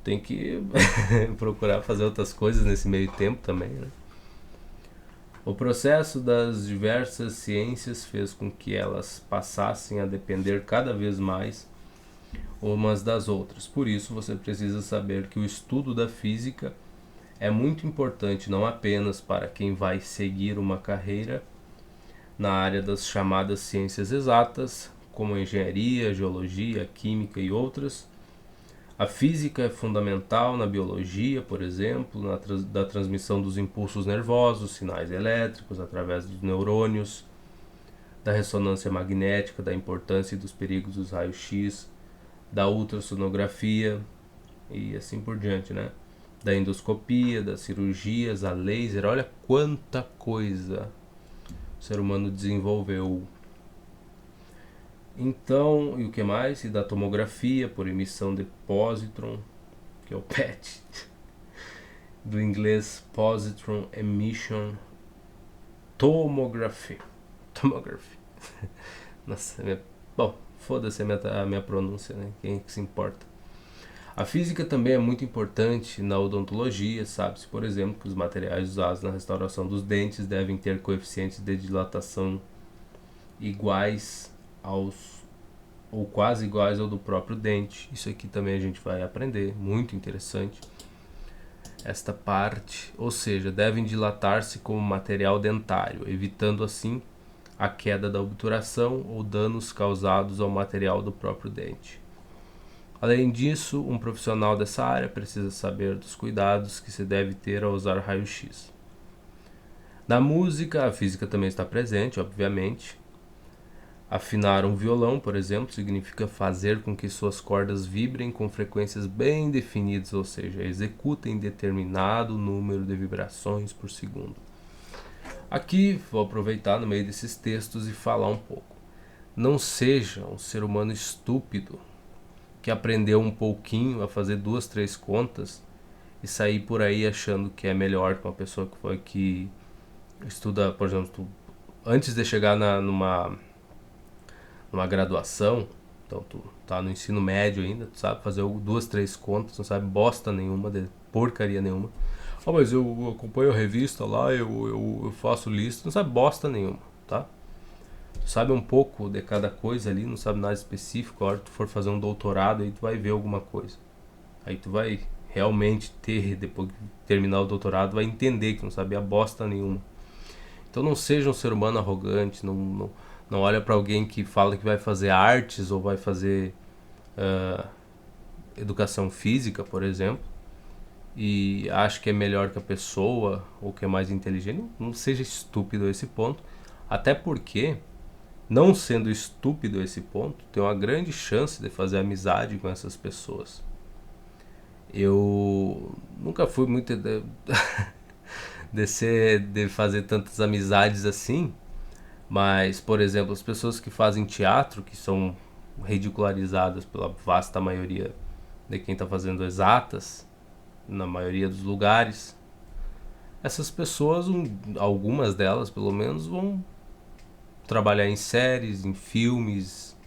tem que procurar fazer outras coisas nesse meio tempo também, né? O processo das diversas ciências fez com que elas passassem a depender cada vez mais umas das outras. Por isso, você precisa saber que o estudo da física é muito importante não apenas para quem vai seguir uma carreira na área das chamadas ciências exatas, como engenharia, geologia, química e outras. A física é fundamental na biologia, por exemplo, da transmissão dos impulsos nervosos, sinais elétricos através dos neurônios, da ressonância magnética, da importância e dos perigos dos raios-x, da ultrassonografia e assim por diante, né? Da endoscopia, das cirurgias, a laser, olha quanta coisa o ser humano desenvolveu. Então, e o que mais? E da tomografia por emissão de positron, que é o PET, do inglês Positron Emission Tomography. Nossa, bom, foda-se a minha pronúncia, né? Quem que se importa? A física também é muito importante na odontologia, sabe-se, por exemplo, que os materiais usados na restauração dos dentes devem ter coeficientes de dilatação iguais aos ou quase iguais ao do próprio dente. Isso aqui também a gente vai aprender, muito interessante esta parte, ou seja, devem dilatar-se como material dentário, evitando assim a queda da obturação ou danos causados ao material do próprio dente. Além disso, um profissional dessa área precisa saber dos cuidados que se deve ter ao usar raio-x. Na música, a física também está presente, obviamente. Afinar um violão, por exemplo, significa fazer com que suas cordas vibrem com frequências bem definidas, ou seja, executem determinado número de vibrações por segundo. Aqui vou aproveitar no meio desses textos e falar um pouco. Não seja um ser humano estúpido que aprendeu um pouquinho a fazer 2, 3 contas e sair por aí achando que é melhor que uma pessoa que estuda, por exemplo, antes de chegar numa graduação, então tu tá no ensino médio ainda, tu sabe fazer 2, 3 contas, não sabe bosta nenhuma, de porcaria nenhuma. Mas eu acompanho a revista lá, eu faço lista, não sabe bosta nenhuma, tá? Tu sabe um pouco de cada coisa ali, não sabe nada específico. A hora que tu for fazer um doutorado, aí tu vai ver alguma coisa. Aí tu vai realmente ter, depois de terminar o doutorado, vai entender que não sabia bosta nenhuma. Então não seja um ser humano arrogante, não olha para alguém que fala que vai fazer artes ou vai fazer educação física, por exemplo, e acha que é melhor que a pessoa ou que é mais inteligente. Não seja estúpido a esse ponto, até porque não sendo estúpido a esse ponto, tem uma grande chance de fazer amizade com essas pessoas. Eu nunca fui muito de fazer tantas amizades assim, mas, por exemplo, as pessoas que fazem teatro, que são ridicularizadas pela vasta maioria de quem está fazendo exatas, na maioria dos lugares, essas pessoas, algumas delas pelo menos, vão trabalhar em séries, em filmes,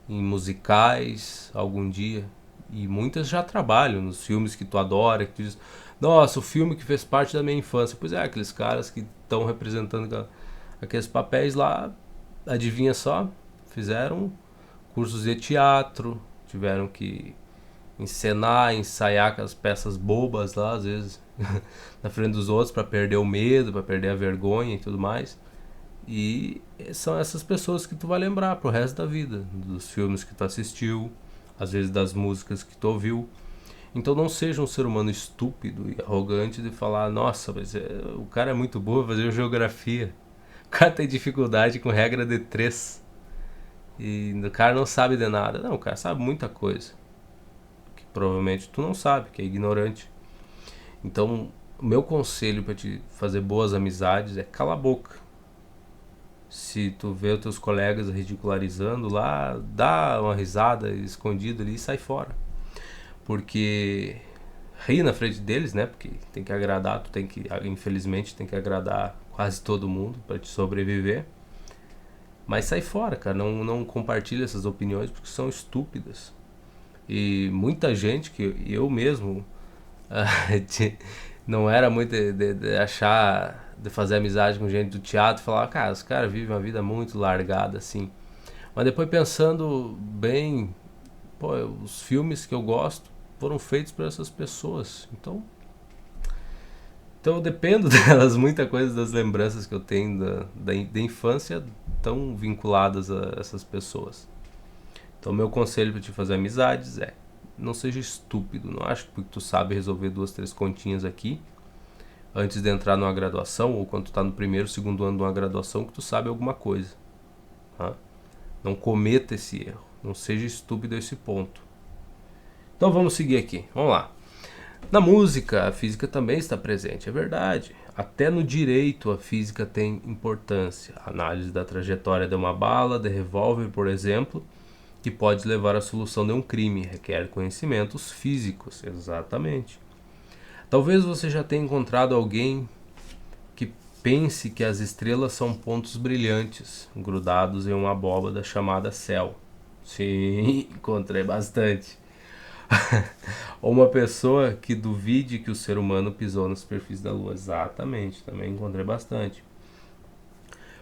em musicais algum dia. E muitas já trabalham nos filmes que tu adora, que tu diz, nossa, o filme que fez parte da minha infância. Pois é, aqueles caras que estão representando aqueles papéis lá, adivinha só, fizeram cursos de teatro, tiveram que encenar, ensaiar aquelas peças bobas lá, às vezes, na frente dos outros, para perder o medo, para perder a vergonha e tudo mais. E são essas pessoas que tu vai lembrar pro resto da vida, dos filmes que tu assistiu, às vezes das músicas que tu ouviu. Então não seja um ser humano estúpido e arrogante de falar, nossa, mas o cara é muito bom fazer geografia. O cara tem dificuldade com regra de 3. E o cara não sabe de nada. Não, o cara sabe muita coisa. Que provavelmente tu não sabe, que é ignorante. Então, o meu conselho para te fazer boas amizades é cala a boca. Se tu vê os teus colegas ridicularizando lá, dá uma risada escondida ali e sai fora. porque ri na frente deles, né? Porque tem que agradar, infelizmente, tem que agradar quase todo mundo para te sobreviver. Mas sai fora, cara, não compartilha essas opiniões porque são estúpidas. E muita gente que eu mesmo não era muito de achar, de fazer amizade com gente do teatro, falar, cara, os caras vivem uma vida muito largada assim. Mas depois pensando bem, pô, os filmes que eu gosto foram feitos por essas pessoas. Então eu dependo delas, muita coisa das lembranças que eu tenho da infância estão vinculadas a essas pessoas. Então meu conselho para te fazer amizades é: não seja estúpido, não acho que porque tu sabe resolver 2, 3 continhas aqui, antes de entrar numa graduação, ou quando tu tá no primeiro, segundo ano de uma graduação, que tu sabe alguma coisa. Tá? Não cometa esse erro, não seja estúpido a esse ponto. Então vamos seguir aqui, vamos lá. Na música, a física também está presente, é verdade. Até no direito a física tem importância. A análise da trajetória de uma bala, de revólver, por exemplo, que pode levar à solução de um crime, requer conhecimentos físicos, exatamente. Talvez você já tenha encontrado alguém que pense que as estrelas são pontos brilhantes, grudados em uma abóbada chamada céu. Sim, encontrei bastante. Ou uma pessoa que duvide que o ser humano pisou na superfície da Lua. Exatamente, também encontrei bastante.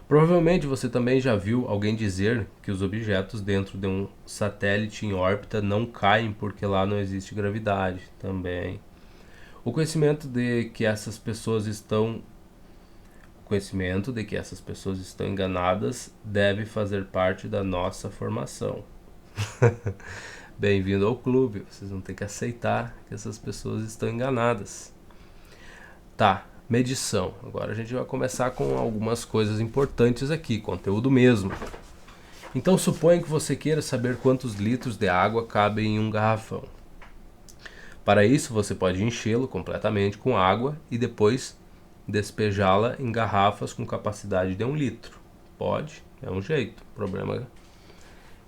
Provavelmente você também já viu alguém dizer que os objetos dentro de um satélite em órbita não caem porque lá não existe gravidade. Também. O conhecimento de que essas pessoas estão enganadas deve fazer parte da nossa formação. Bem-vindo ao clube, vocês vão ter que aceitar que essas pessoas estão enganadas. Tá, medição. Agora a gente vai começar com algumas coisas importantes aqui, conteúdo mesmo. Então suponha que você queira saber quantos litros de água cabem em um garrafão. Para isso você pode enchê-lo completamente com água e depois despejá-la em garrafas com capacidade de 1 litro. Pode, é um jeito. O problema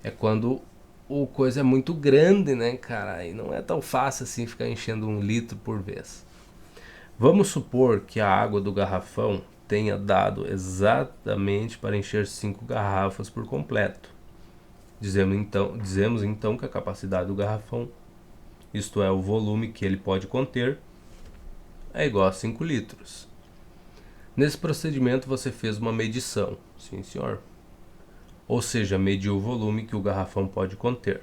é quando o coisa é muito grande, né, cara? E não é tão fácil assim ficar enchendo 1 litro por vez. Vamos supor que a água do garrafão tenha dado exatamente para encher 5 garrafas por completo. Dizemos então que a capacidade do garrafão, isto é, o volume que ele pode conter, é igual a 5 litros. Nesse procedimento você fez uma medição, sim senhor. Ou seja, mediu o volume que o garrafão pode conter.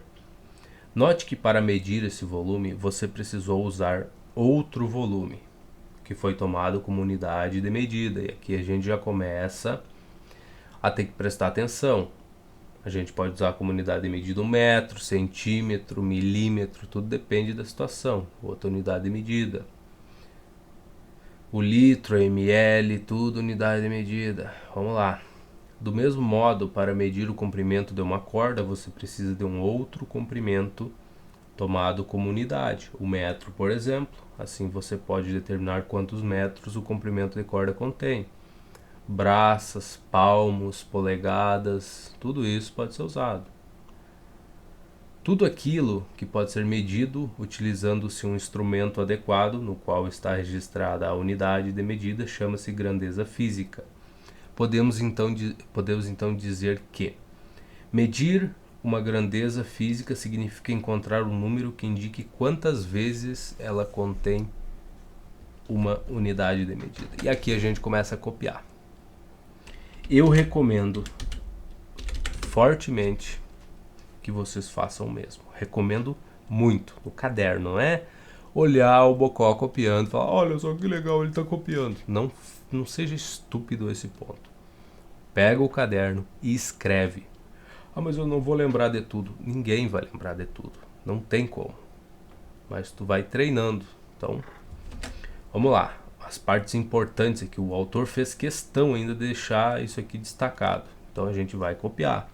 Note que para medir esse volume você precisou usar outro volume, que foi tomado como unidade de medida. E aqui a gente já começa a ter que prestar atenção. A gente pode usar como unidade de medida 1 metro, centímetro, milímetro, tudo depende da situação. Outra unidade de medida. O litro, ml, tudo unidade de medida. Vamos lá. Do mesmo modo, para medir o comprimento de uma corda, você precisa de um outro comprimento tomado como unidade, o metro, por exemplo. Assim você pode determinar quantos metros o comprimento de corda contém. Braças, palmos, polegadas, tudo isso pode ser usado. Tudo aquilo que pode ser medido utilizando-se um instrumento adequado, no qual está registrada a unidade de medida, chama-se grandeza física. Podemos então dizer que medir uma grandeza física significa encontrar um número que indique quantas vezes ela contém uma unidade de medida. E aqui a gente começa a copiar. Eu recomendo fortemente que vocês façam o mesmo. Recomendo muito. No caderno, não é olhar o Bocó copiando e falar, olha só que legal, ele está copiando. Não seja estúpido a esse ponto. Pega o caderno e escreve. Ah, mas eu não vou lembrar de tudo. Ninguém vai lembrar de tudo. Não tem como. Mas tu vai treinando. Então, vamos lá. As partes importantes é que o autor fez questão ainda de deixar isso aqui destacado. Então a gente vai copiar.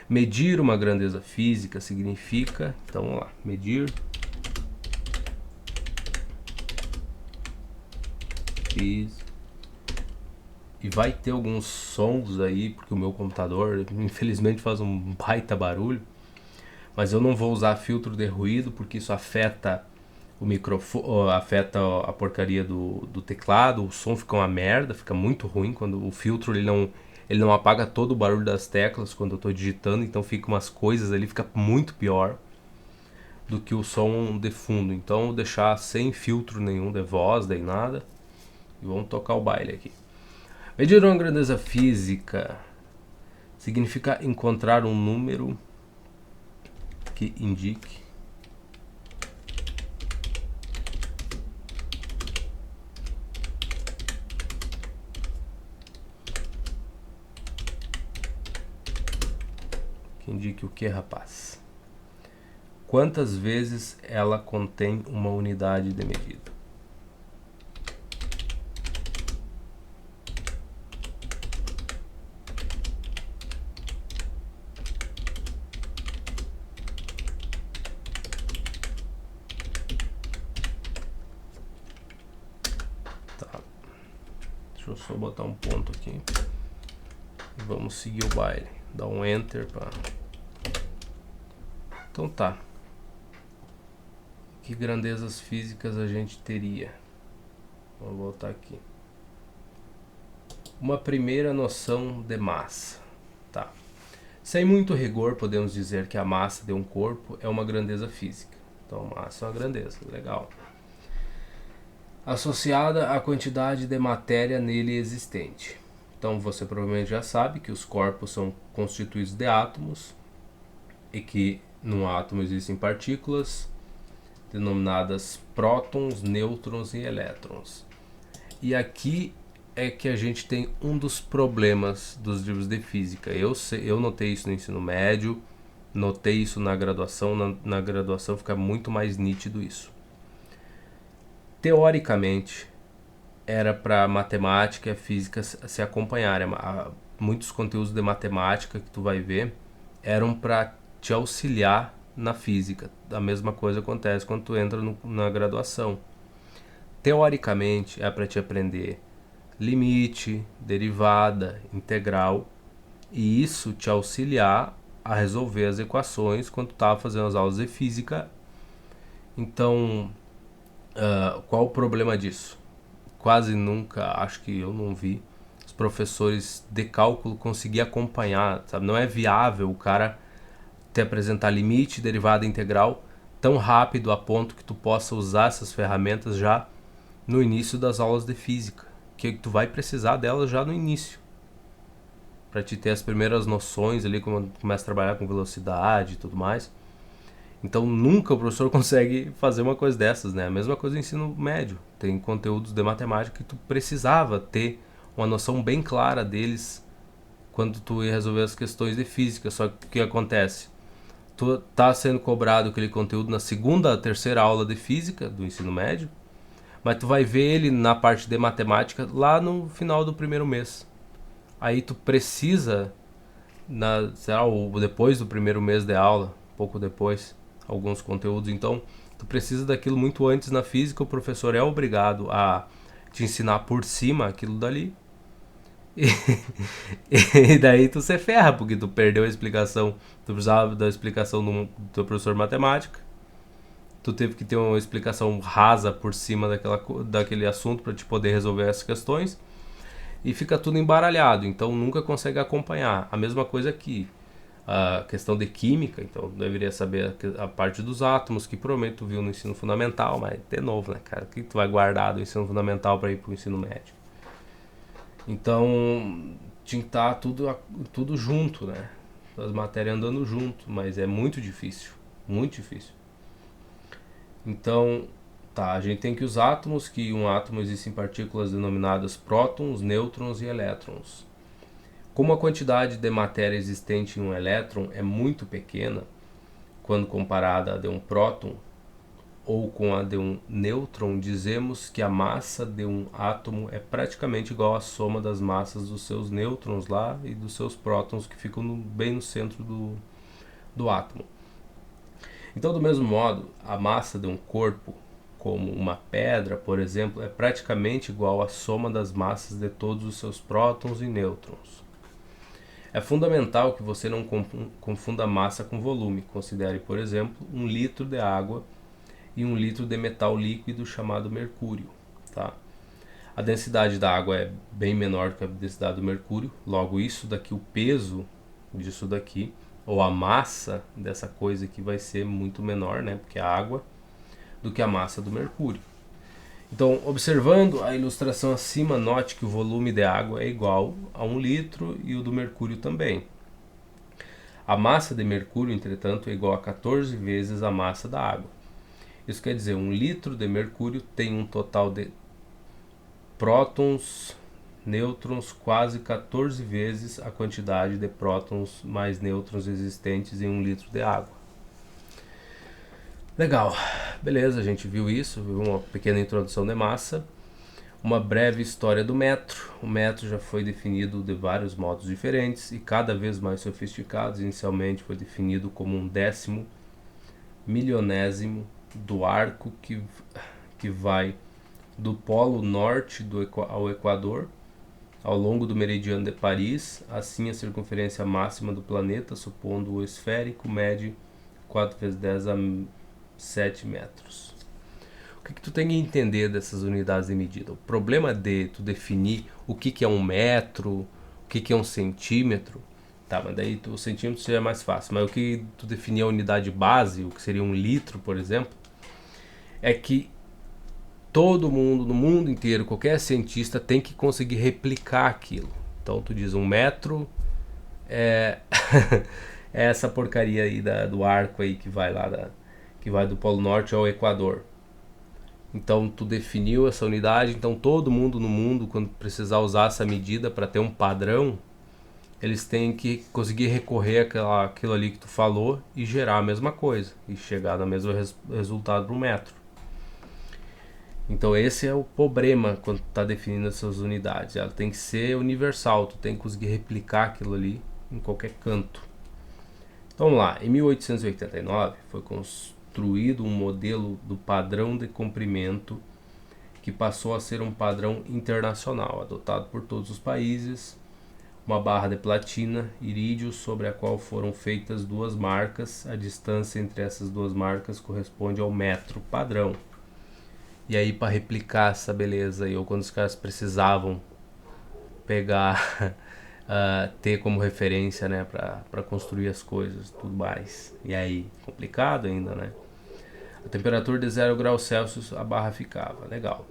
Medir uma grandeza física significa... Então vamos lá. Medir... física. E vai ter alguns sons aí, porque o meu computador infelizmente faz um baita barulho. mas eu não vou usar filtro de ruído porque isso afeta o microfone, afeta a porcaria do teclado, o som fica uma merda, fica muito ruim quando o filtro ele não apaga todo o barulho das teclas quando eu estou digitando, então fica umas coisas ali, fica muito pior do que o som de fundo. Então eu vou deixar sem filtro nenhum de voz, nem nada, e vamos tocar o baile aqui. Medir uma grandeza física significa encontrar um número que indique o que, rapaz? Quantas vezes ela contém uma unidade de medida? Tá. Deixa eu só botar um ponto aqui. Vamos seguir o baile. Dá um enter para. Então tá. Que grandezas físicas a gente teria? Vou voltar aqui. Uma primeira noção de massa. Tá. Sem muito rigor, podemos dizer que a massa de um corpo é uma grandeza física. Então, massa é uma grandeza, legal. Associada à quantidade de matéria nele existente. Então, você provavelmente já sabe que os corpos são constituídos de átomos e que no átomo existem partículas denominadas prótons, nêutrons e elétrons. E aqui é que a gente tem um dos problemas dos livros de física. Eu notei isso no ensino médio, notei isso na graduação. Na graduação fica muito mais nítido isso. Teoricamente, era para matemática e a física se acompanharem. Muitos conteúdos de matemática que tu vai ver eram para te auxiliar na física. A mesma coisa acontece quando tu entra na graduação. Teoricamente, é para te aprender limite, derivada, integral, e isso te auxiliar a resolver as equações quando tu estava fazendo as aulas de física. Então, qual o problema disso? Quase nunca, acho que eu não vi os professores de cálculo conseguir acompanhar, sabe? Não é viável o cara te apresentar limite, derivada, integral tão rápido a ponto que tu possa usar essas ferramentas já no início das aulas de física, que tu vai precisar delas já no início, para te ter as primeiras noções ali quando começa a trabalhar com velocidade e tudo mais. Então nunca o professor consegue fazer uma coisa dessas, né? A mesma coisa no ensino médio. Tem conteúdos de matemática que tu precisava ter uma noção bem clara deles quando tu ia resolver as questões de física. Só que o que acontece? Tu tá sendo cobrado aquele conteúdo na segunda, terceira aula de física do ensino médio, mas tu vai ver ele na parte de matemática lá no final do primeiro mês. Aí tu precisa, sei lá, depois do primeiro mês de aula, pouco depois, alguns conteúdos. Então, tu precisa daquilo muito antes na física. O professor é obrigado a te ensinar por cima aquilo dali. E daí tu se ferra, porque tu perdeu a explicação. Tu precisava da explicação do teu professor de matemática. Tu teve que ter uma explicação rasa por cima daquele assunto para te poder resolver essas questões. E fica tudo embaralhado, então nunca consegue acompanhar. A mesma coisa aqui. A questão de química, então deveria saber a parte dos átomos, que provavelmente tu viu no ensino fundamental, mas de novo, né, cara? O que tu vai guardar do ensino fundamental para ir pro ensino médio? Então tinha que estar tudo junto, né? As matérias andando junto, mas é muito difícil, muito difícil. Então, tá, a gente tem que os átomos, que um átomo existem partículas denominadas prótons, nêutrons e elétrons. Como a quantidade de matéria existente em um elétron é muito pequena, quando comparada a de um próton ou com a de um nêutron, dizemos que a massa de um átomo é praticamente igual à soma das massas dos seus nêutrons lá e dos seus prótons, que ficam bem no centro do átomo. Então, do mesmo modo, a massa de um corpo, como uma pedra, por exemplo, é praticamente igual à soma das massas de todos os seus prótons e nêutrons. É fundamental que você não confunda massa com volume. Considere, por exemplo, 1 litro de água e 1 litro de metal líquido chamado mercúrio. Tá? A densidade da água é bem menor que a densidade do mercúrio, logo isso daqui, o peso disso daqui, ou a massa dessa coisa aqui vai ser muito menor, né, porque é água, do que a massa do mercúrio. Então, observando a ilustração acima, note que o volume de água é igual a 1 litro e o do mercúrio também. A massa de mercúrio, entretanto, é igual a 14 vezes a massa da água. Isso quer dizer, 1 litro de mercúrio tem um total de prótons, nêutrons, quase 14 vezes a quantidade de prótons mais nêutrons existentes em 1 litro de água. Legal, beleza, a gente viu isso, viu uma pequena introdução de massa, uma breve história do metro. O metro já foi definido de vários modos diferentes e cada vez mais sofisticados. Inicialmente foi definido como 1/10 milionésimo do arco que vai do polo norte ao Equador, ao longo do meridiano de Paris. Assim, a circunferência máxima do planeta, supondo o esférico, mede 4 vezes 10 a 7 metros. O que tu tem que entender dessas unidades de medida? O problema de tu definir o que é um metro, o que é um centímetro, tá, mas daí o centímetro seria mais fácil. Mas o que tu definir a unidade base, o que seria 1 litro, por exemplo, é que todo mundo, no mundo inteiro, qualquer cientista tem que conseguir replicar aquilo. Então tu diz 1 metro é, é essa porcaria aí do arco aí que vai lá que vai do Polo Norte ao Equador. Então tu definiu essa unidade, então todo mundo no mundo, quando precisar usar essa medida para ter um padrão, eles têm que conseguir recorrer àquilo ali que tu falou e gerar a mesma coisa e chegar no mesmo resultado para o metro. Então esse é o problema quando tu está definindo essas unidades. Ela tem que ser universal, tu tem que conseguir replicar aquilo ali em qualquer canto. Então vamos lá, em 1889 foi construído um modelo do padrão de comprimento que passou a ser um padrão internacional, adotado por todos os países. Uma barra de platina, irídio, sobre a qual foram feitas 2 marcas. A distância entre essas 2 marcas corresponde ao metro padrão. E aí, para replicar essa beleza aí, ou quando os caras precisavam pegar, ter como referência, né, para construir as coisas, tudo mais. E aí, complicado ainda, né? A temperatura de 0 graus Celsius a barra ficava. Legal.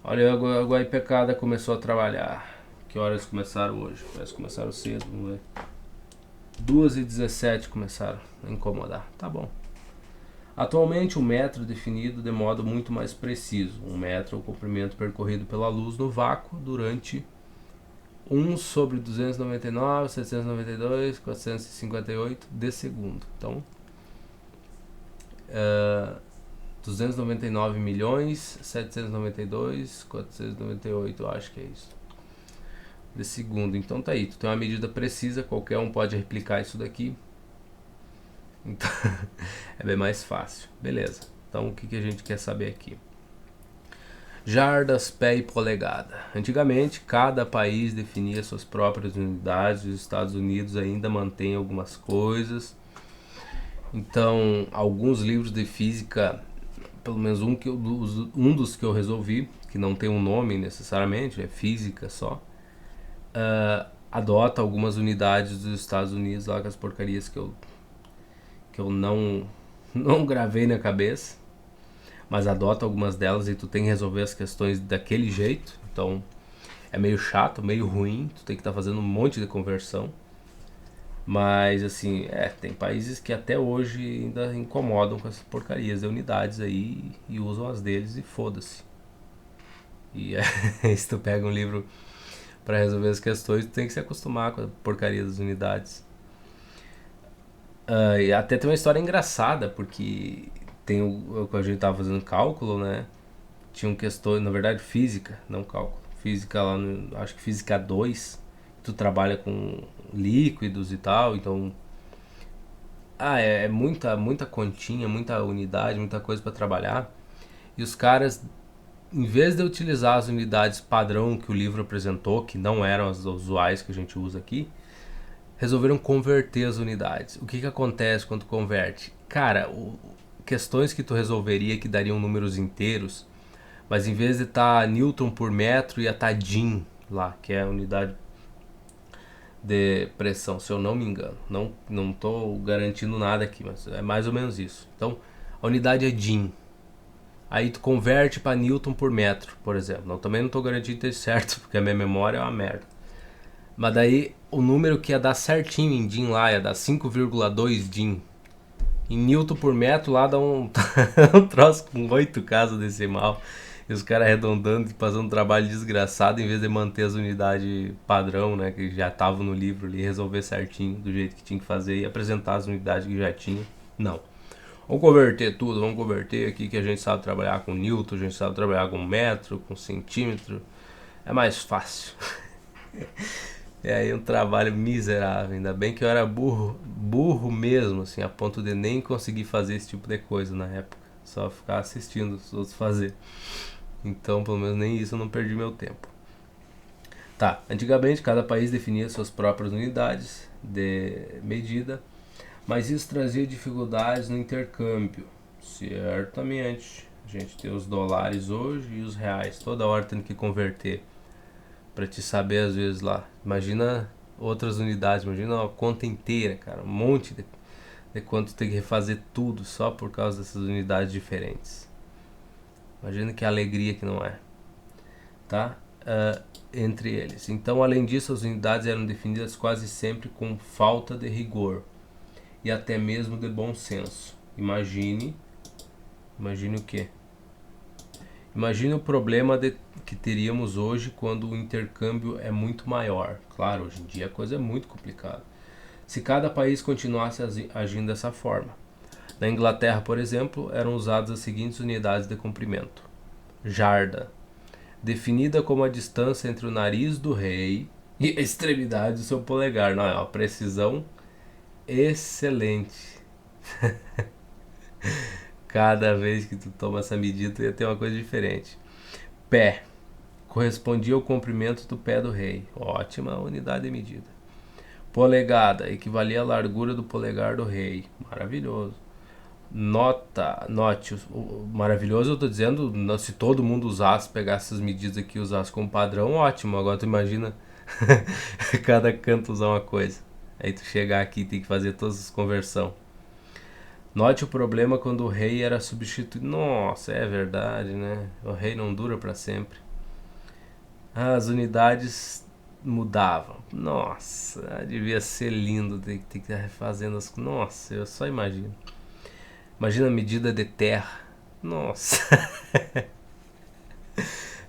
Olha, a Guaipecada começou a trabalhar. Que horas começaram hoje? Parece que começaram cedo, vamos ver. 2h17 começaram a incomodar. Tá bom. Atualmente o metro é definido de modo muito mais preciso. 1 metro é o comprimento percorrido pela luz no vácuo durante 1/299.792.458 de segundo. Então, 299.792.498, eu acho que é isso, de segundo. Então tá aí, tu tem uma medida precisa, qualquer um pode replicar isso daqui. Então é bem mais fácil. Beleza, então o que a gente quer saber aqui? Jardas, pé e polegada. Antigamente, cada país definia suas próprias unidades. Os Estados Unidos ainda mantém algumas coisas. Então, alguns livros de física, pelo menos um dos que eu resolvi, que não tem um nome necessariamente, é física só, adota algumas unidades dos Estados Unidos, lá com as porcarias que eu não gravei na cabeça, mas adota algumas delas e tu tem que resolver as questões daquele jeito. Então é meio chato, meio ruim, tu tem que estar fazendo um monte de conversão. Mas assim, tem países que até hoje ainda incomodam com essas porcarias de unidades aí e usam as deles e foda-se. E se tu pega um livro para resolver as questões, tu tem que se acostumar com a porcaria das unidades. E até tem uma história engraçada, porque quando a gente tava fazendo cálculo, né? Tinha questões, na verdade física, não cálculo. Física lá, acho que física 2, tu trabalha com líquidos e tal, então é muita continha, muita unidade, muita coisa para trabalhar. E os caras, em vez de utilizar as unidades padrão que o livro apresentou, que não eram as usuais que a gente usa aqui, resolveram converter as unidades. O que acontece quando converte? Cara, questões que tu resolveria que dariam números inteiros, mas em vez de estar Newton por metro, ia estar Din lá, que é a unidade de pressão, se eu não me engano. Não estou garantindo nada aqui, mas é mais ou menos isso. Então, a unidade é Din. Aí tu converte para Newton por metro, por exemplo. Também não estou garantindo ter certo, porque a minha memória é uma merda. Mas daí o número que ia dar certinho em Din lá ia dar 5,2 Din. Em Newton por metro lá dá um troço com 8 casas decimal. E os caras arredondando e fazendo um trabalho desgraçado em vez de manter as unidades padrão, né? Que já estavam no livro ali, resolver certinho do jeito que tinha que fazer e apresentar as unidades que já tinha. Não. Vamos converter tudo, vamos converter aqui que a gente sabe trabalhar com Newton, a gente sabe trabalhar com metro, com centímetro. É mais fácil. É aí um trabalho miserável. Ainda bem que eu era burro mesmo, assim, a ponto de nem conseguir fazer esse tipo de coisa na época. Só ficar assistindo os outros fazer. Então, pelo menos nem isso eu não perdi meu tempo. Tá, antigamente cada país definia suas próprias unidades de medida, mas isso trazia dificuldades no intercâmbio. Certamente. A gente tem os dólares hoje e os reais, toda hora tendo que converter para te saber às vezes lá. Imagina outras unidades, imagina uma conta inteira, cara, um monte de quanto tem que refazer tudo só por causa dessas unidades diferentes. Imagina que alegria que não é, tá? Entre eles. Então, além disso, as unidades eram definidas quase sempre com falta de rigor e até mesmo de bom senso. Imagine o quê? Imagine o problema que teríamos hoje quando o intercâmbio é muito maior. Claro, hoje em dia a coisa é muito complicada. Se cada país continuasse agindo dessa forma. Na Inglaterra, por exemplo, eram usadas as seguintes unidades de comprimento. Jarda, definida como a distância entre o nariz do rei e a extremidade do seu polegar. Não, é uma precisão excelente. Cada vez que tu toma essa medida, tu ia ter uma coisa diferente. Pé, correspondia ao comprimento do pé do rei. Ótima unidade de medida. Polegada, equivalia à largura do polegar do rei. Maravilhoso. Note, o maravilhoso eu estou dizendo, se todo mundo usasse, pegasse essas medidas aqui e usasse como padrão, ótimo. Agora tu imagina cada canto usar uma coisa. Aí tu chegar aqui e tem que fazer todas as conversões. Note o problema quando o rei era substituído. Nossa, é verdade, né? O rei não dura para sempre. As unidades mudavam. Nossa, devia ser lindo ter que estar refazendo as coisas. Nossa, eu só imagino. Imagina a medida de terra. Nossa.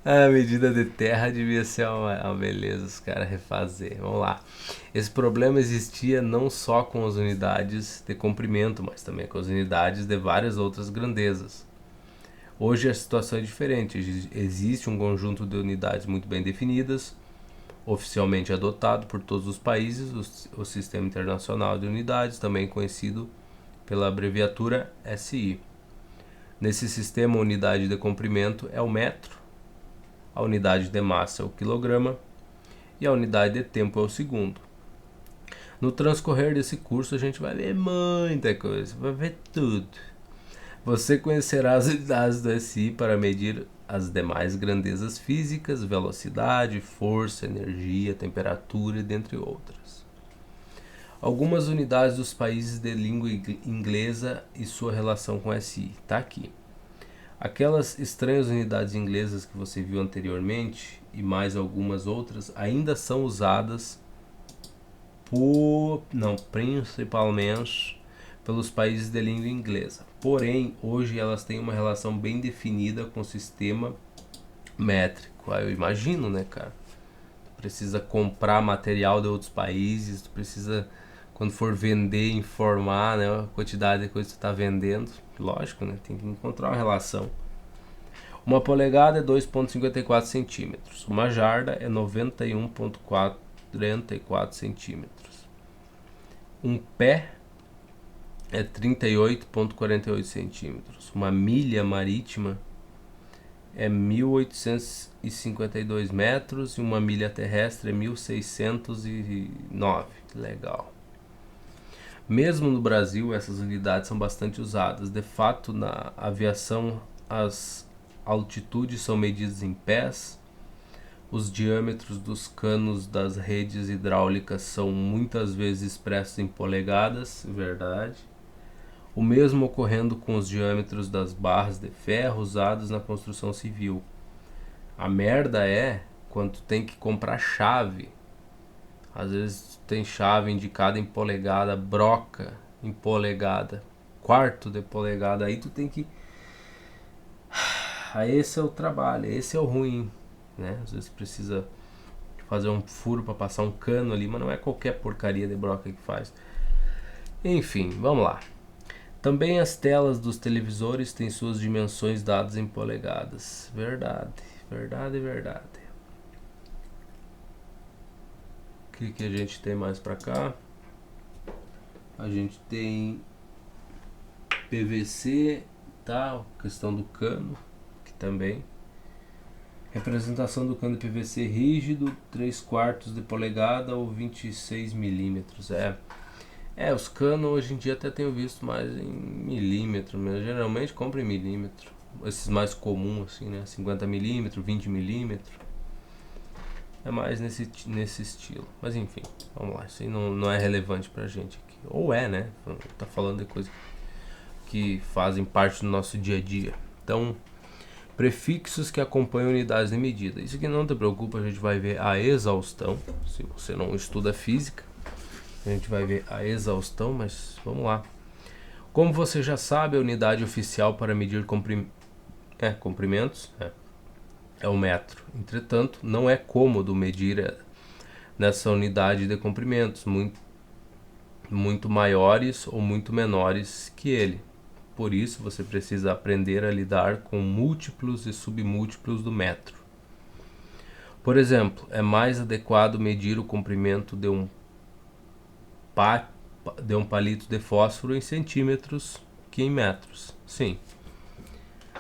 A medida de terra devia ser uma beleza os caras refazer. Vamos lá. Esse problema existia não só com as unidades de comprimento, mas também com as unidades de várias outras grandezas. Hoje a situação é diferente. Existe um conjunto de unidades muito bem definidas, oficialmente adotado por todos os países, o Sistema Internacional de Unidades, também conhecido pela abreviatura SI. Nesse sistema, a unidade de comprimento é o metro, a unidade de massa é o quilograma e a unidade de tempo é o segundo. No transcorrer desse curso a gente vai ver muita coisa, vai ver tudo. Você conhecerá as unidades do SI para medir as demais grandezas físicas, velocidade, força, energia, temperatura, dentre outras. Algumas unidades dos países de língua inglesa e sua relação com SI. Está aqui. Aquelas estranhas unidades inglesas que você viu anteriormente e mais algumas outras ainda são usadas principalmente pelos países de língua inglesa. Porém, hoje elas têm uma relação bem definida com o sistema métrico. Eu imagino, né, cara? Tu precisa comprar material de outros países, tu precisa, quando for vender, informar, né, a quantidade de coisa que tu está vendendo. Lógico, né? Tem que encontrar uma relação. Uma polegada é 2,54 centímetros. Uma jarda é 91,44 centímetros. Um pé é 38,48 centímetros. Uma milha marítima é 1.852 metros e uma milha terrestre é 1.609. Legal. Mesmo no Brasil, essas unidades são bastante usadas. De fato, na aviação, as altitudes são medidas em pés, os diâmetros dos canos das redes hidráulicas são muitas vezes expressos em polegadas, verdade. O mesmo ocorrendo com os diâmetros das barras de ferro usadas na construção civil. A merda é quando tu tem que comprar chave. Às vezes tem chave indicada em polegada, broca em polegada, quarto de polegada, aí tu tem que... Aí esse é o trabalho, esse é o ruim, né? Às vezes precisa fazer um furo para passar um cano ali, mas não é qualquer porcaria de broca que faz. Enfim, vamos lá. Também as telas dos televisores têm suas dimensões dadas em polegadas. Verdade, verdade, verdade. O que a gente tem mais pra cá? A gente tem PVC, tá? Questão do cano, que também. Representação do cano de PVC rígido, 3/4 de polegada ou 26 milímetros. Os canos hoje em dia até tenho visto mais em milímetro, mas geralmente compro em milímetro. Esses mais comuns, assim, né? 50 milímetros, 20 milímetros. É mais nesse estilo. Mas enfim, vamos lá. Isso aí não é relevante pra gente aqui. Ou é, né? Tá falando de coisas que fazem parte do nosso dia a dia. Então, prefixos que acompanham unidades de medida. Isso aqui não te preocupa, a gente vai ver a exaustão. Se você não estuda física, a gente vai ver a exaustão, mas vamos lá. Como você já sabe, a unidade oficial para medir comprimentos é o metro. Entretanto, não é cômodo medir nessa unidade de comprimentos muito maiores ou muito menores que ele. Por isso, você precisa aprender a lidar com múltiplos e submúltiplos do metro. Por exemplo, é mais adequado medir o comprimento de um palito de fósforo em centímetros que em metros. Sim.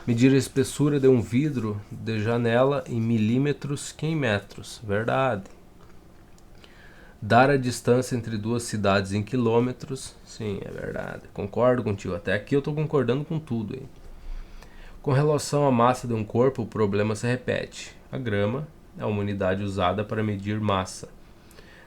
Medir a espessura de um vidro de janela em milímetros que em metros. Verdade. Dar a distância entre duas cidades em quilômetros. Sim, é verdade. Concordo contigo. Até aqui eu estou concordando com tudo. Hein? Com relação à massa de um corpo, o problema se repete. A grama é uma unidade usada para medir massa.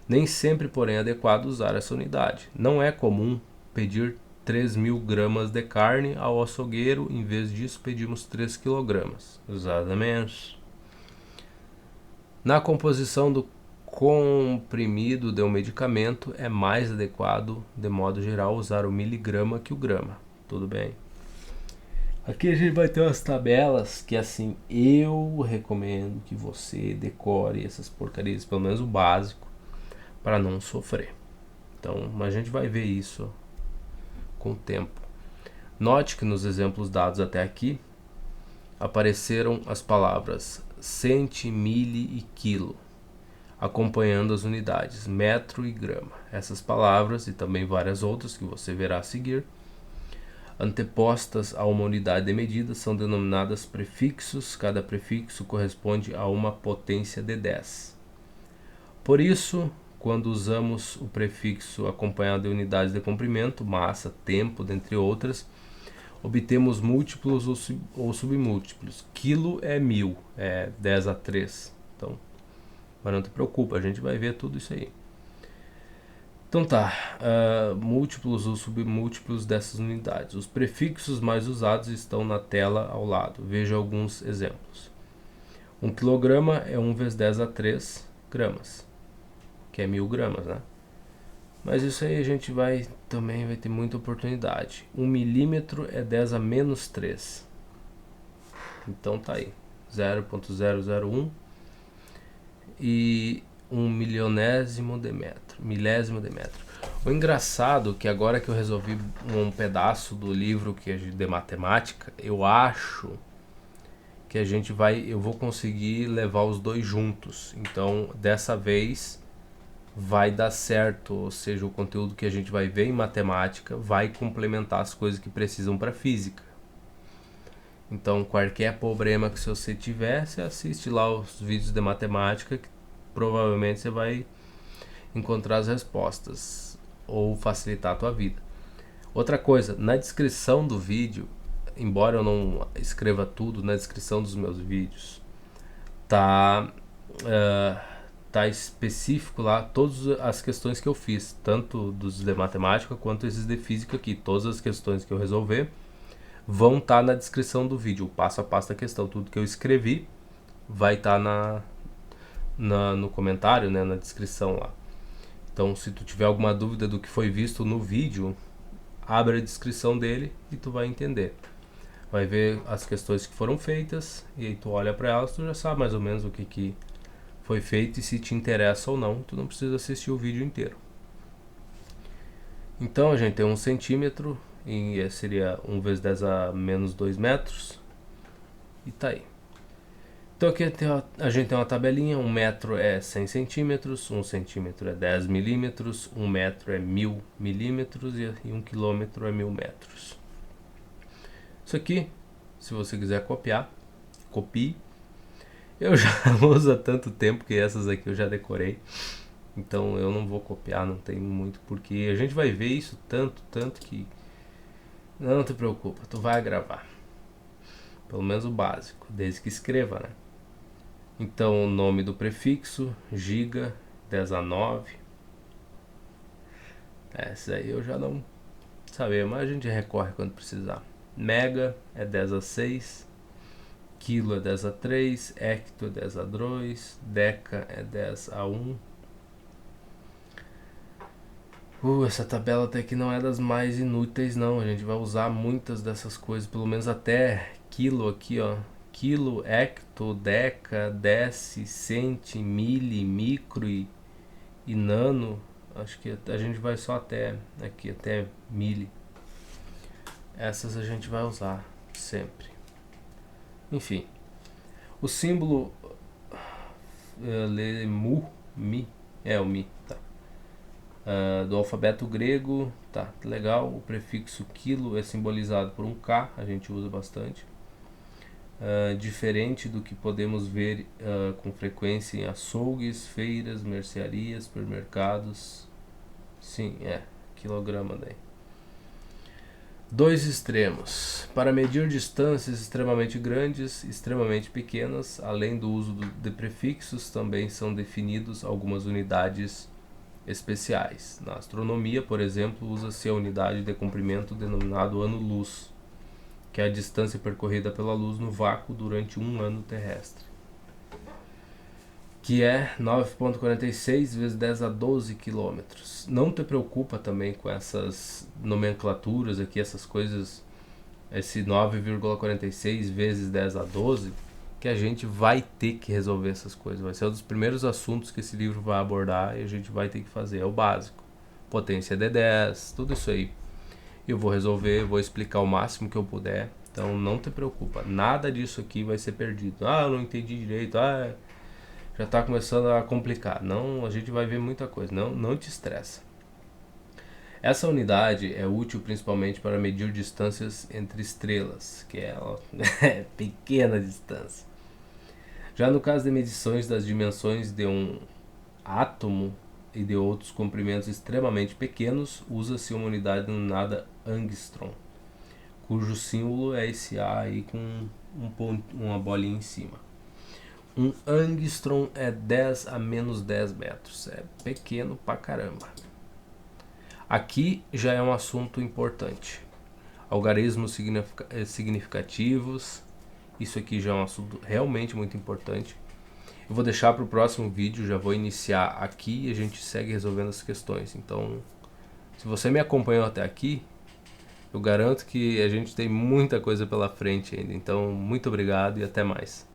Nem sempre, porém, é adequado usar essa unidade. Não é comum pedir 3.000 gramas de carne ao açougueiro, em vez disso pedimos 3 quilogramas. Exatamente. Na composição do comprimido de um medicamento, é mais adequado, de modo geral, usar o miligrama que o grama. Tudo bem? Aqui a gente vai ter umas tabelas que, assim, eu recomendo que você decore essas porcarias, pelo menos o básico, para não sofrer. Então, a gente vai ver isso com o tempo. Note que nos exemplos dados até aqui apareceram as palavras centi, mili e quilo, acompanhando as unidades metro e grama. Essas palavras e também várias outras que você verá a seguir, antepostas a uma unidade de medida, são denominadas prefixos. Cada prefixo corresponde a uma potência de 10. Por isso, quando usamos o prefixo acompanhado de unidades de comprimento, massa, tempo, dentre outras, obtemos múltiplos ou submúltiplos. Quilo é 1000, é 10 a 3. Então, mas não te preocupa, a gente vai ver tudo isso aí. Então tá, múltiplos ou submúltiplos dessas unidades. Os prefixos mais usados estão na tela ao lado. Veja alguns exemplos. 1 quilograma é 1 vezes 10 a 3 gramas, que é 1000 gramas, né? Mas isso aí a gente também vai ter muita oportunidade. 1 milímetro é 10 a menos 3. Então tá aí, 0,001 e 1 milionésimo de metro, milésimo de metro. O engraçado é que agora que eu resolvi um pedaço do livro de matemática, eu acho que eu vou conseguir levar os dois juntos. Então, dessa vez vai dar certo, ou seja, o conteúdo que a gente vai ver em matemática vai complementar as coisas que precisam para física. Então, qualquer problema que você tiver, você assiste lá os vídeos de matemática, que provavelmente você vai encontrar as respostas ou facilitar a tua vida. Outra coisa, na descrição do vídeo, embora eu não escreva tudo na descrição dos meus vídeos, tá específico lá todas as questões que eu fiz, tanto dos de matemática quanto esses de física aqui. Todas as questões que eu resolver vão estar na descrição do vídeo, o passo a passo da questão. Tudo que eu escrevi vai estar no comentário, né, na descrição lá. Então, se tu tiver alguma dúvida do que foi visto no vídeo, abre a descrição dele e tu vai entender. Vai ver as questões que foram feitas e aí tu olha para elas, tu já sabe mais ou menos o que foi feito e se te interessa ou não. Tu não precisa assistir o vídeo inteiro. Então a gente tem 1 centímetro e seria 1 vezes 10 a menos 2 metros e tá aí. Então aqui a gente tem uma tabelinha. 1 metro é 100 centímetros, 1 centímetro é 10 milímetros, 1 metro é 1000 milímetros e 1 quilômetro é 1000 metros. Isso aqui, se você quiser copiar, copie. Eu já uso há tanto tempo que essas aqui eu já decorei. Então eu não vou copiar, não tem muito porque a gente vai ver isso tanto que não te preocupa, tu vai gravar. Pelo menos o básico, desde que escreva, né? Então o nome do prefixo, giga, 10 a 9. Essa aí eu já não sabia, mas a gente recorre quando precisar. Mega é 10 a 6. Quilo é 10 a 3, hecto é 10 a 2, deca é 10 a 1. Essa tabela até que não é das mais inúteis não, a gente vai usar muitas dessas coisas, pelo menos até quilo aqui, ó. Quilo, hecto, deca, deci, centi, mili, micro e nano. Acho que a gente vai só até aqui, até mili. Essas a gente vai usar sempre. Enfim, o símbolo o Mi, tá? Do alfabeto grego, tá, legal. O prefixo quilo é simbolizado por um K, a gente usa bastante. Diferente do que podemos ver com frequência em açougues, feiras, mercearias, supermercados. Sim, quilograma daí. 2 extremos. Para medir distâncias extremamente grandes, extremamente pequenas, além do uso de prefixos, também são definidos algumas unidades especiais. Na astronomia, por exemplo, usa-se a unidade de comprimento denominado ano-luz, que é a distância percorrida pela luz no vácuo durante um ano terrestre, que é 9,46 vezes 10 a 12 quilômetros. Não te preocupa também com essas nomenclaturas aqui, essas coisas, esse 9,46 vezes 10 a 12, que a gente vai ter que resolver essas coisas. Vai ser um dos primeiros assuntos que esse livro vai abordar e a gente vai ter que fazer. É o básico. Potência de 10, tudo isso aí. Eu vou resolver, vou explicar o máximo que eu puder. Então não te preocupa, nada disso aqui vai ser perdido. Eu não entendi direito, já está começando a complicar. Não, a gente vai ver muita coisa, não te estressa. Essa unidade é útil principalmente para medir distâncias entre estrelas, que é pequena distância. Já no caso de medições das dimensões de um átomo e de outros comprimentos extremamente pequenos, usa-se uma unidade denominada angstrom, cujo símbolo é esse A aí com uma bolinha em cima. Um angstrom é 10 a menos 10 metros. É pequeno pra caramba. Aqui já é um assunto importante. Algarismos significativos. Isso aqui já é um assunto realmente muito importante. Eu vou deixar para o próximo vídeo, já vou iniciar aqui e a gente segue resolvendo as questões. Então, se você me acompanhou até aqui, eu garanto que a gente tem muita coisa pela frente ainda. Então, muito obrigado e até mais.